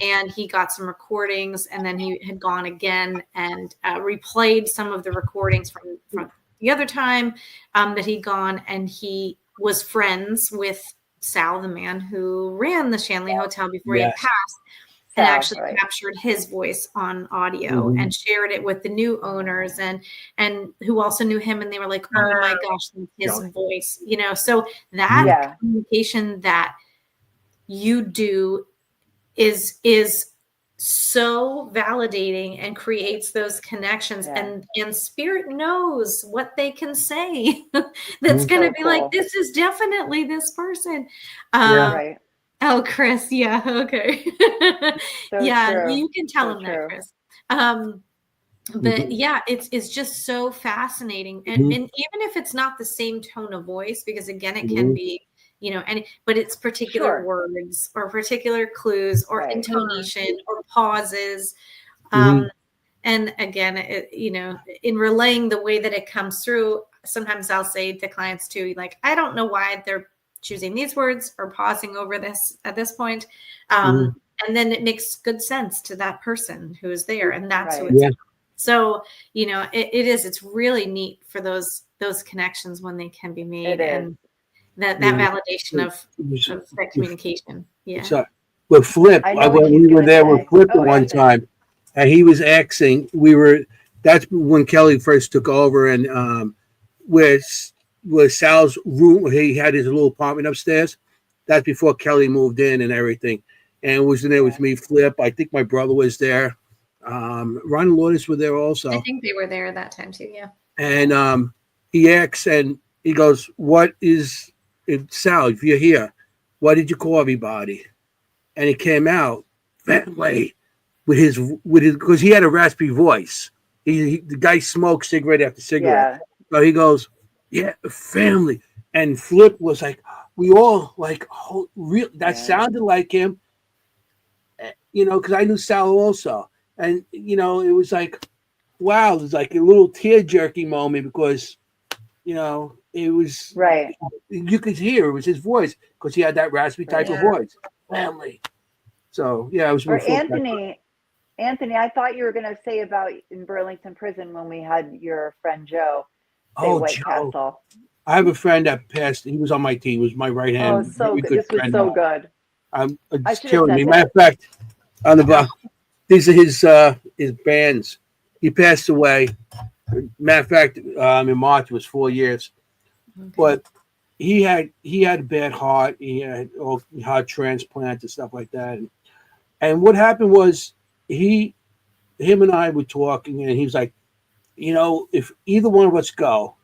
and he got some recordings, and then he had gone again and replayed some of the recordings from the other time that he'd gone, and he was friends with Sal, the man who ran the Shanley Hotel before he had passed. And actually captured his voice on audio and shared it with the new owners and who also knew him, and they were like, oh my gosh, his voice, so that communication that you do is so validating and creates those connections, and spirit knows what they can say that's going to be cool. Like, this is definitely this person. Right. Oh, Chris. Yeah. Okay. So true. You can tell him that, Chris. But it's just so fascinating. And even if it's not the same tone of voice, because again, it can be, but it's particular words or particular clues or intonation or pauses. And again, in relaying the way that it comes through, sometimes I'll say to clients too, like, I don't know why they're choosing these words or pausing over this at this point. And then it makes good sense to that person who is there. And that's who it's about. So, it's really neat for those connections when they can be made, and that validation of that communication. Yeah. So with Flip, we were there with Flip at one time, and he was asking, that's when Kelly first took over, and with Sal's room, he had his little apartment upstairs. That's before Kelly moved in and everything. And it was in there with me, Flip. I think my brother was there. Ron and Lourdes were there also. I think they were there that time too, yeah. And he asks, and he goes, Sal, if you're here, what did you call everybody? And it came out that way with his because he had a raspy voice. The guy smoked cigarette after cigarette. So he goes, family. And Flip was like, we all like, that sounded like him, because I knew Sal also. And, it was like, wow, it was like a little tear-jerking moment because, it was, you could hear it was his voice because he had that raspy type of voice. Family. So, it was really Anthony, I thought you were going to say about in Burlington Prison when we had your friend Joe. White Joe. Castle. I have a friend that passed. He was on my team. He was my right hand. Oh, so good. This was so good. It's killing me. Matter of fact, on the bottom, these are his bands. He passed away. Matter of fact, in March it was 4 years. Okay. But he had a bad heart. He had heart transplant and stuff like that. And what happened was his him and I were talking, and he was like, if either one of us go,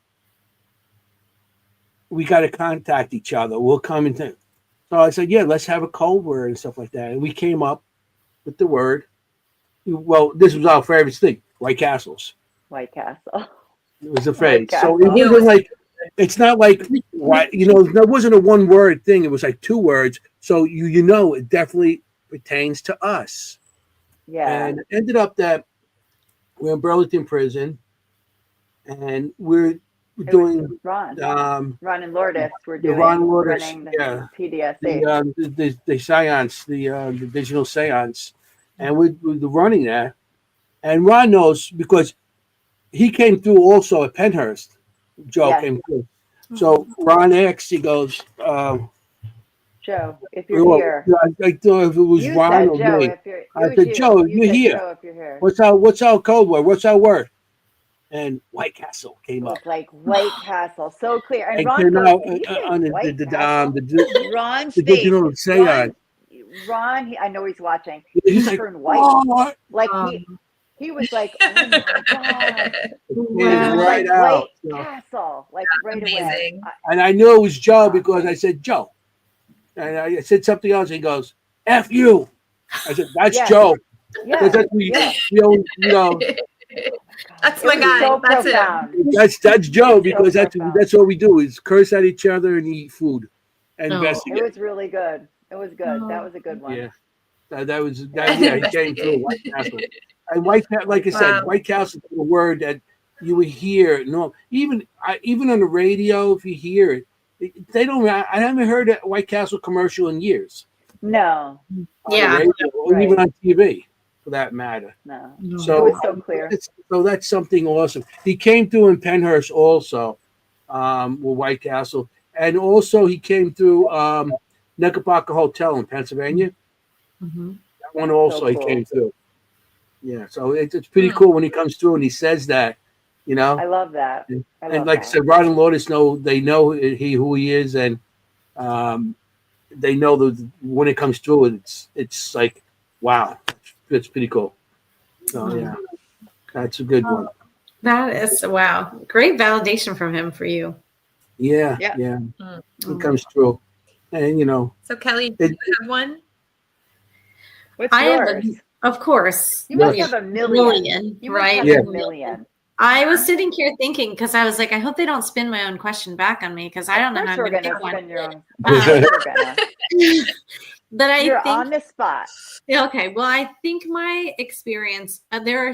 we got to contact each other. We'll come and so I said, yeah, let's have a code word and stuff like that. And we came up with the word. Well, this was our favorite thing, White Castles. White Castle. It was a phrase. So it wasn't like, it's not like, that wasn't a one word thing. It was like 2 words. So it definitely pertains to us. Yeah. And it ended up that we're in Burlington Prison, and we're doing Ron and Lourdes were doing running the PDSA. The seance, the digital seance, and we're running that. And Ron knows because he came through also at Penhurst. Joe came through. So Ron asked, he goes, Joe, if you're here. I thought if it was you Ron or Joe, me. I said, Joe, you're here. Joe, if you're here. What's our code word? What's our word? And White Castle came up. Like White Castle, so clear. And Ron came goes, out on the digital seance. Ron, I know he's watching. He's he like, turned white. Like he was like, oh my God. Right out. White Castle. Like right Amazing. away. And I knew it was Joe because I said, Joe. And I said something else. He goes, F you. I said, that's Joe. Yeah. That's that's my guy. So that's profound. it. That's Joe because that's what we do is curse at each other and eat food and investigate. It was really good. It was good. That was a good one. Yeah. He came through White Castle. And like I said, White Castle is a word that you would hear. No, even on the radio, if you hear it, they don't. I haven't heard a White Castle commercial in years. No. Yeah. Or even on TV, for that matter. No. So it was so clear. So that's something awesome. He came through in Penhurst also, with White Castle, and also he came through Knickerbocker Hotel in Pennsylvania. Mm-hmm. That one also So he cool. came through. Yeah, so it's pretty cool when he comes through and he says that, I love that. And like I said, Ron and Lourdes know who he is, and they know that when it comes through, it's like, wow, it's pretty cool. So yeah, that's a good one. That is wow, great validation from him for you. Yeah. It comes through, and So Kelly, do you have one? What's yours? Of course. You must have a million. You right? Must have a million. I was sitting here thinking because I was like, I hope they don't spin my own question back on me because I don't know how I'm going to pick one. Your own. But You're think on the spot. Okay, well, I think my experience. There are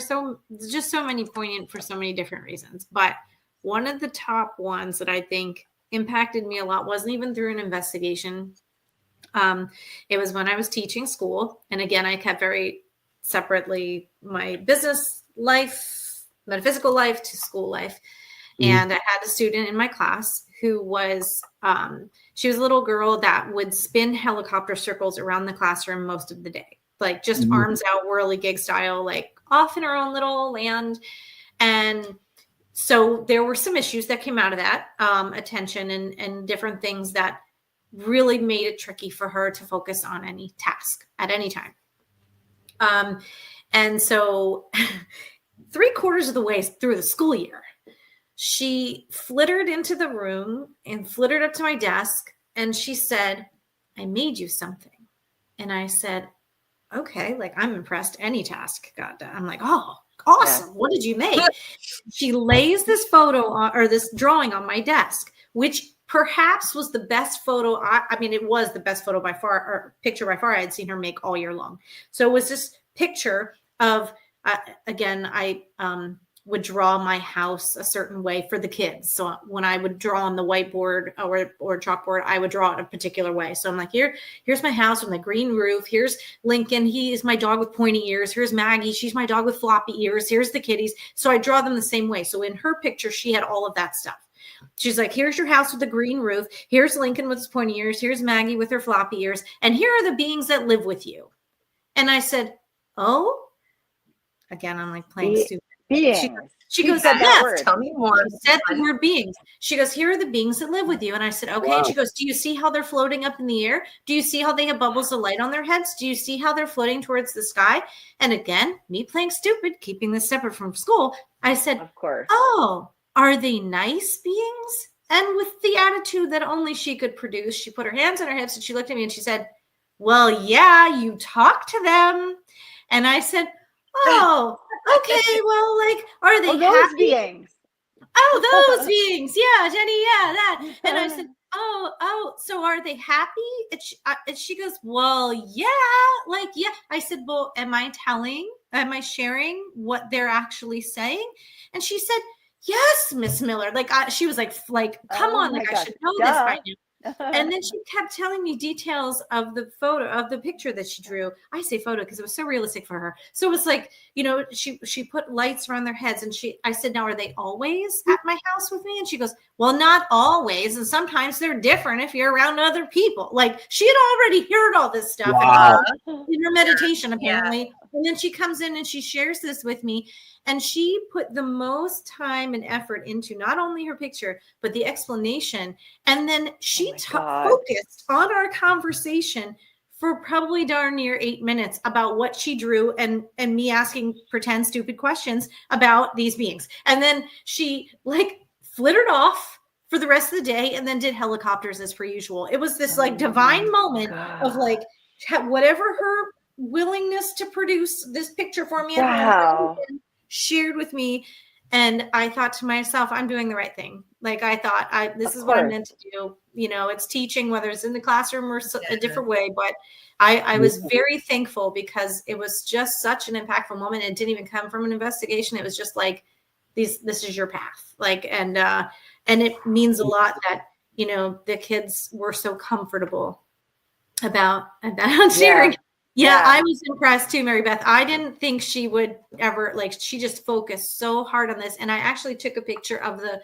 just so many poignant for so many different reasons. But one of the top ones that I think impacted me a lot wasn't even through an investigation. It was when I was teaching school, and again, I kept very separately my business life, metaphysical life to school life. And I had a student in my class who was, she was a little girl that would spin helicopter circles around the classroom most of the day, like just arms out, whirligig style, like off in her own little land. And so there were some issues that came out of that, attention and different things that really made it tricky for her to focus on any task at any time. And so 3/4 of the way through the school year, she flittered into the room and flittered up to my desk. And she said, I made you something. And I said, okay, like I'm impressed. Any task got done. I'm like, oh, awesome. Yeah. What did you make? She lays this photo or this drawing on my desk, which perhaps was the best photo. I mean, it was the best photo by far, or picture by far I had seen her make all year long. So it was this picture of, again, I would draw my house a certain way for the kids. So when I would draw on the whiteboard or chalkboard, I would draw it a particular way. So I'm like, here's my house with my green roof. Here's Lincoln. He is my dog with pointy ears. Here's Maggie. She's my dog with floppy ears. Here's the kitties. So I draw them the same way. So in her picture, she had all of that stuff. She's like, here's your house with the green roof. Here's Lincoln with his pointy ears. Here's Maggie with her floppy ears. And here are the beings that live with you. And I said, oh, again, I'm like playing stupid. She goes, said that word. Tell me more. She said the word beings. She goes, here are the beings that live with you. And I said, okay. Wow. And she goes, do you see how they're floating up in the air? Do you see how they have bubbles of light on their heads? Do you see how they're floating towards the sky? And again, me playing stupid, keeping this separate from school. I said, of course. Oh, are they nice beings? And with the attitude that only she could produce, she put her hands on her hips and she looked at me and she said, well, yeah, you talk to them. And I said, oh, okay. Well, like, are they those happy? beings? Oh, those beings. Yeah, Jenny. Yeah, that. And I said, oh, so are they happy? And she goes, well, yeah, like, yeah. I said, well, am I sharing what they're actually saying? And she said, yes, Miss Miller. Like, she was like, come on, like, I should know this by now. And then she kept telling me details of the photo, of the picture that she drew. I say photo because it was so realistic for her. So it was like, you know, she put lights around their heads, and I said, now, are they always at my house with me? And she goes, well, not always. And sometimes they're different if you're around other people. Like, she had already heard all this stuff in her meditation, apparently. Yeah. And then she comes in and she shares this with me. And she put the most time and effort into not only her picture, but the explanation. And then she focused on our conversation for probably darn near 8 minutes about what she drew and me asking pretend stupid questions about these beings. And then she like flittered off for the rest of the day and then did helicopters as per usual. It was this like divine moment of like whatever her willingness to produce this picture for me. Wow. Shared with me, and I thought to myself, I'm doing the right thing. Like, I thought this is what I'm meant to do. You know, it's teaching, whether it's in the classroom or a different way, but I was very thankful because it was just such an impactful moment. It didn't even come from an investigation. It was just like, this is your path. Like, and it means a lot that, you know, the kids were so comfortable about sharing. Yeah, I was impressed too, Mary Beth. I didn't think she would ever, like, she just focused so hard on this. And I actually took a picture of the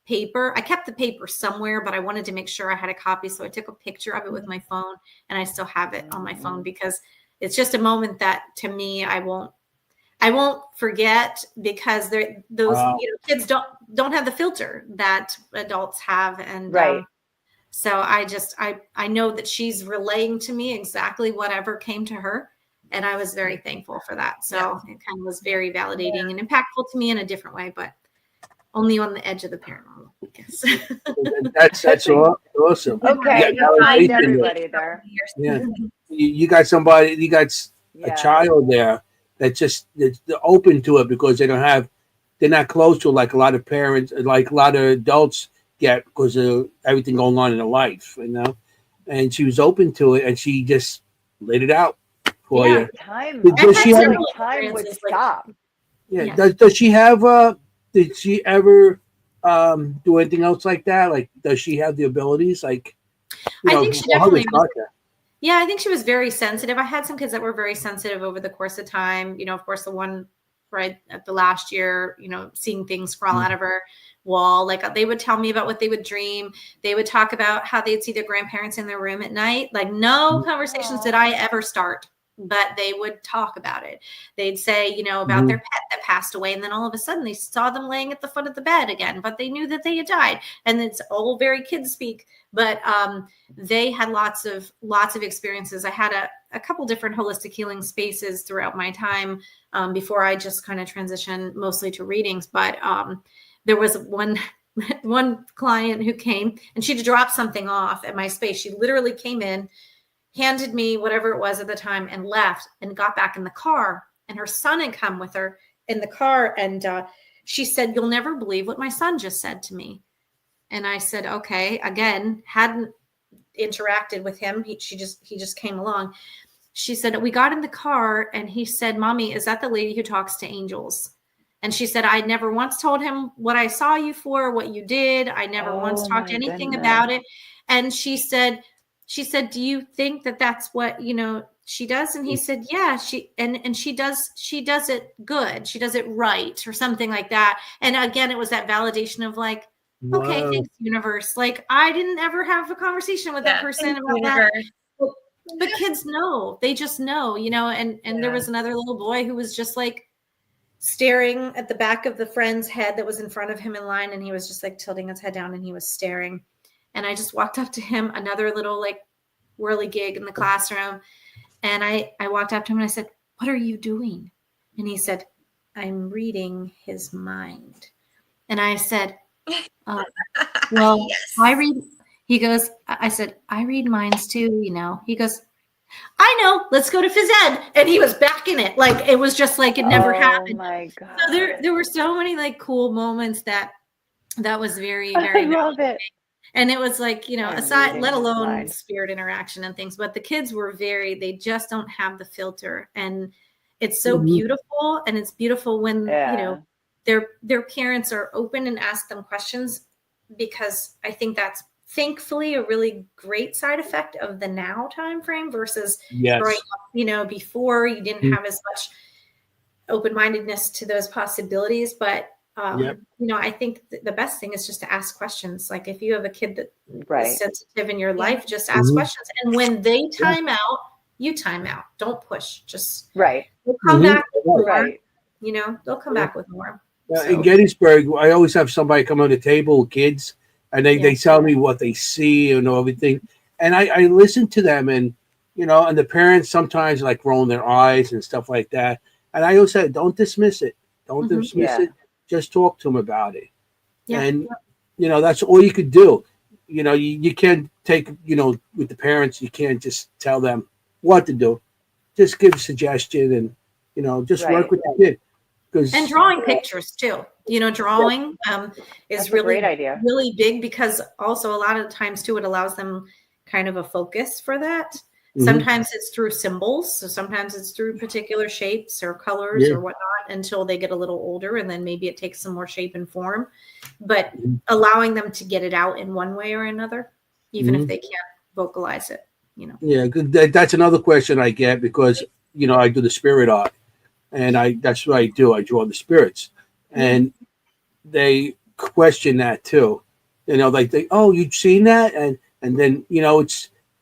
paper. I kept the paper somewhere, but I wanted to make sure I had a copy. So I took a picture of it with my phone, and I still have it on my phone because it's just a moment that, to me, I won't forget, because those you know, kids don't have the filter that adults have. And so I know that she's relaying to me exactly whatever came to her. And I was very thankful for that. So it kind of was very validating and impactful to me in a different way, but only on the edge of the paranormal, I guess. That's awesome. Okay, you find everybody there. Yeah. You got somebody, you got a child there that's open to it because they're not close to it like a lot of parents, like a lot of adults get because of everything going on in her life, you know. And she was open to it, and she just laid it out for you. Time. Does she have time would stop? Yeah. Does she have? Did she ever do anything else like that? Like, does she have the abilities? Like, I think she definitely. Yeah, I think she was very sensitive. I had some kids that were very sensitive over the course of time. You know, of course, the one right at the last year, you know, seeing things crawl out of her wall. Like, they would tell me about what they would dream. They would talk about how they'd see their grandparents in their room at night. Like, no conversations did I ever start, but they would talk about it. They'd say, you know, about their pet that passed away. And then all of a sudden they saw them laying at the foot of the bed again, but they knew that they had died. And it's all very kids speak, but they had lots of experiences. I had a couple different holistic healing spaces throughout my time before I just kind of transitioned mostly to readings. But there was one client who came, and she'd dropped something off at my space. She literally came in, handed me whatever it was at the time, and left, and got back in the car. And her son had come with her in the car. And she said, "You'll never believe what my son just said to me." And I said, okay, again, hadn't interacted with him. He just came along. She said, "We got in the car and he said, 'Mommy, is that the lady who talks to angels?' And she said, 'I never once told him what I saw you for, what you did. I never once talked anything about it.' And she said, 'Do you think that that's what, you know, she does?' And he said, 'Yeah, she does it good. She does it right,' or something like that." And again, it was that validation of like, okay, thanks, universe. Like, I didn't ever have a conversation with that person about that. But kids know, they just know, you know. And there was another little boy who was just like, staring at the back of the friend's head that was in front of him in line. And he was just like tilting his head down and he was staring. And I just walked up to him, another little like whirligig in the classroom. And I walked up to him and I said, "What are you doing?" And he said, "I'm reading his mind." And I said, well, Yes. I read, he goes, I said, "I read minds too, you know." He goes, "I know, let's go to phys ed." And he was back in it. Like, it was just like it never happened. Oh my God. So there were so many like cool moments that was very, I very love it. And it was like, you know, I'm aside, reading let his alone mind. spirit interaction and things, but the kids were they just don't have the filter. And it's so beautiful. And it's beautiful when, you know, their parents are open and ask them questions, because I think that's thankfully a really great side effect of the now time frame versus growing up, you know, before you didn't have as much open-mindedness to those possibilities. But you know, I think the best thing is just to ask questions. Like, if you have a kid that is sensitive in your life, just ask questions. And when they time out, you time out. Don't push. Just they'll come back with more. You know, they'll come back with more. So. In Gettysburg, I always have somebody come on the table with kids, and they tell me what they see and everything. And I listen to them, and, you know, and the parents sometimes like rolling their eyes and stuff like that. And I always say, don't dismiss it. Don't dismiss it. Just talk to them about it. And, you know, that's all you could do. You know, you can't take, you know, with the parents, you can't just tell them what to do. Just give a suggestion and, you know, just work with the kid. And drawing pictures too. You know, drawing is really a great idea. Really big, because also a lot of the times too, it allows them kind of a focus for that. Sometimes it's through symbols. So sometimes it's through particular shapes or colors or whatnot, until they get a little older, and then maybe it takes some more shape and form. But allowing them to get it out in one way or another, even if they can't vocalize it, you know. Yeah, that's another question I get, because, you know, I do the spirit art, and that's what I do. I draw the spirits, and they question that too. You know, like you've seen that, and then, you know,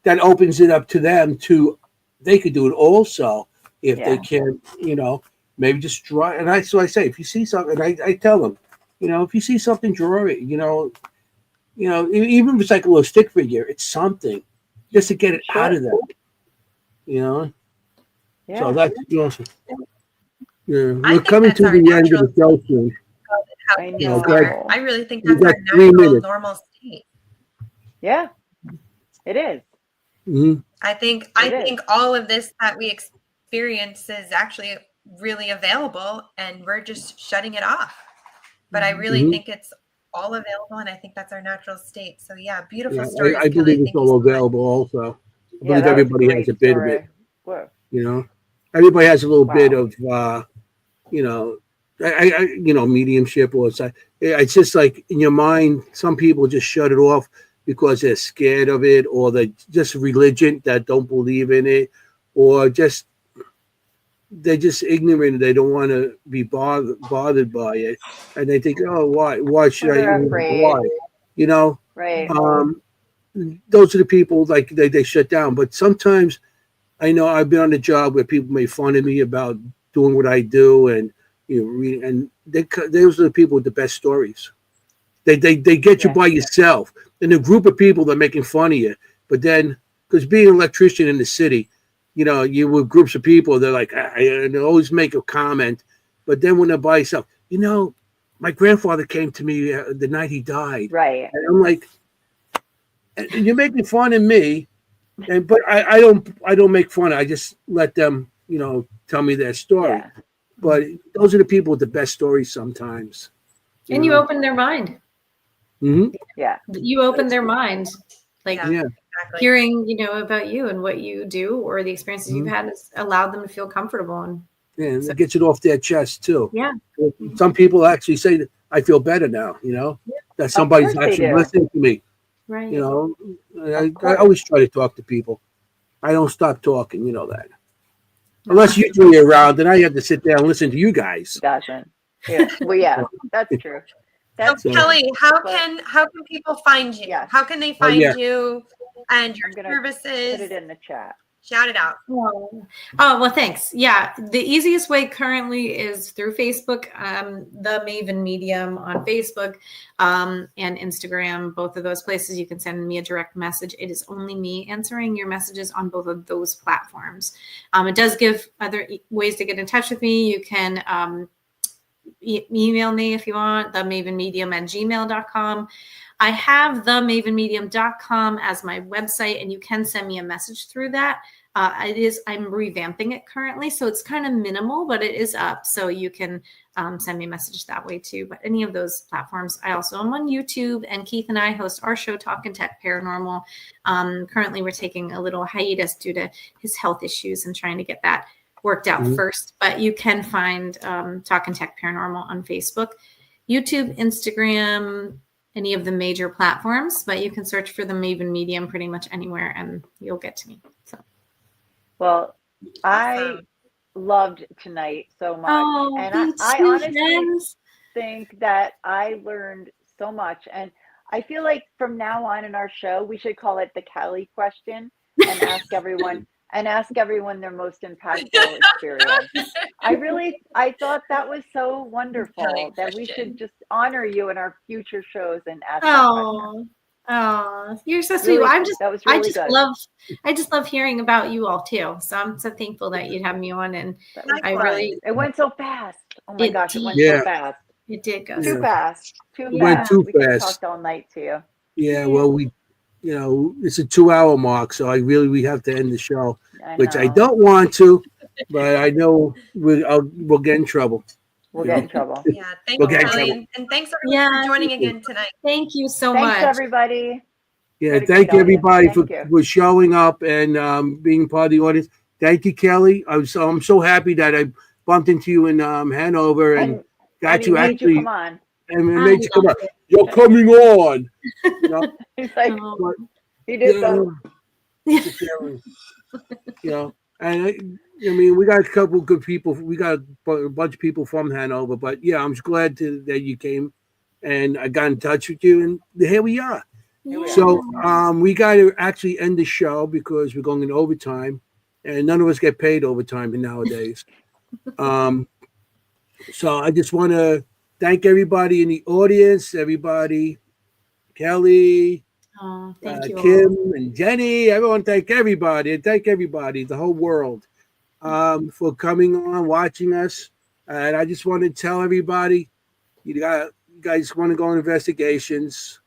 that opens it up to them they could do it also if they can, you know, maybe just draw. And so I say, if you see something, I tell them, you know, if you see something, draw it. You know, even if it's like a little stick figure, it's something just to get it out of them. You know, so that's awesome. Yeah, we're coming to the end of the show soon. I really think that's our natural, normal state. Yeah, it is. I think all of this that we experience is actually really available, and we're just shutting it off. But I really think it's all available, and I think that's our natural state. So yeah, beautiful story. I believe it's all available also. I believe everybody has a bit of it. You know, everybody has a little bit of you know, you know, mediumship, or it's just like in your mind, some people just shut it off because they're scared of it, or they're just religion that don't believe in it, or they're just ignorant. They don't want to be bothered by it, and they think, oh, why should I? Why? You know, those are the people like they shut down. But sometimes, I know I've been on a job where people make fun of me about doing what I do, and you know, and those are the people with the best stories. They get you by yourself, and a group of people that are making fun of you. But then, because being an electrician in the city, you know, you with groups of people, they're like, and they always make a comment. But then when they're by yourself, you know, my grandfather came to me the night he died. Right. And I'm like, you're making fun of me, but I don't make fun. I just let them, you know, tell me their story. Yeah. But those are the people with the best stories sometimes. And you open their mind. Yeah. You open their mind. Like exactly. Hearing, you know, about you and what you do, or the experiences you've had, has allowed them to feel comfortable. And it gets it off their chest too. Yeah. Some people actually say that I feel better now, you know, that somebody's actually listening to me. Right. You know, I always try to talk to people. I don't stop talking, you know that. Unless you three are around, then I have to sit there and listen to you guys. Doesn't. Yeah. Well, yeah, that's true. So Kelly, how can people find you? Yes. How can they find you and your services? Put it in the chat. Shout it out. Oh, well, thanks. Yeah, the easiest way currently is through Facebook, the Maven Medium on Facebook, and Instagram. Both of those places, you can send me a direct message. It is only me answering your messages on both of those platforms. It does give other ways to get in touch with me. You can email me if you want, themavenmedium@gmail.com. I have themavenmedium.com as my website, and you can send me a message through that. I'm revamping it currently, so it's kind of minimal, but it is up. So you can send me a message that way too. But any of those platforms, I also am on YouTube, and Keith and I host our show, Talkin' Tech Paranormal. Currently, we're taking a little hiatus due to his health issues and trying to get that worked out first. But you can find Talkin' Tech Paranormal on Facebook, YouTube, Instagram, any of the major platforms, but you can search for the Maven Medium pretty much anywhere and you'll get to me. So, well, I loved tonight so much. Oh, and I honestly think that I learned so much. And I feel like from now on in our show, we should call it the Kelly question and ask everyone their most impactful experience. I thought that was so wonderful that we should just honor you in our future shows and ask that question. Oh, you're so sweet. Really, I just love hearing about you all too. So I'm so thankful that you'd have me on, and it went so fast. Oh my gosh, it went so fast. It did go too fast. It went too we fast. could talk all night to you. Yeah, well, it's a 2-hour mark, so we have to end the show, which I don't want to, but I know we'll get in trouble. We'll get in trouble. Yeah, thank you, Kelly, and thanks everyone for joining again tonight. Thank you so much. Thanks, everybody. Yeah, thank you, everybody, for showing up and being part of the audience. Thank you, Kelly. I'm so happy that I bumped into you in Hanover and got you actually. Come on. And made you come on. You're coming on. You know? He's like, he did and I mean, we got a couple good people. We got a bunch of people from Hanover, but yeah, I'm just glad that you came, and I got in touch with you, and here we are. So we got to actually end the show because we're going in overtime, and none of us get paid overtime nowadays. So I just want to thank everybody in the audience, Kelly, thank you Kim, and Jenny. Everyone, thank everybody, the whole world, for coming on, watching us. And I just want to tell everybody, you guys want to go on investigations,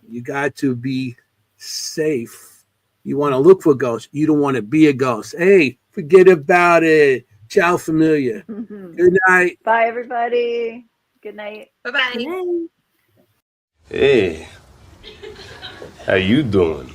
you got to be safe. You want to look for ghosts. You don't want to be a ghost. Hey, forget about it. Ciao, familia. Good night. Bye, everybody. Good night. Bye-bye. Hey, how you doing?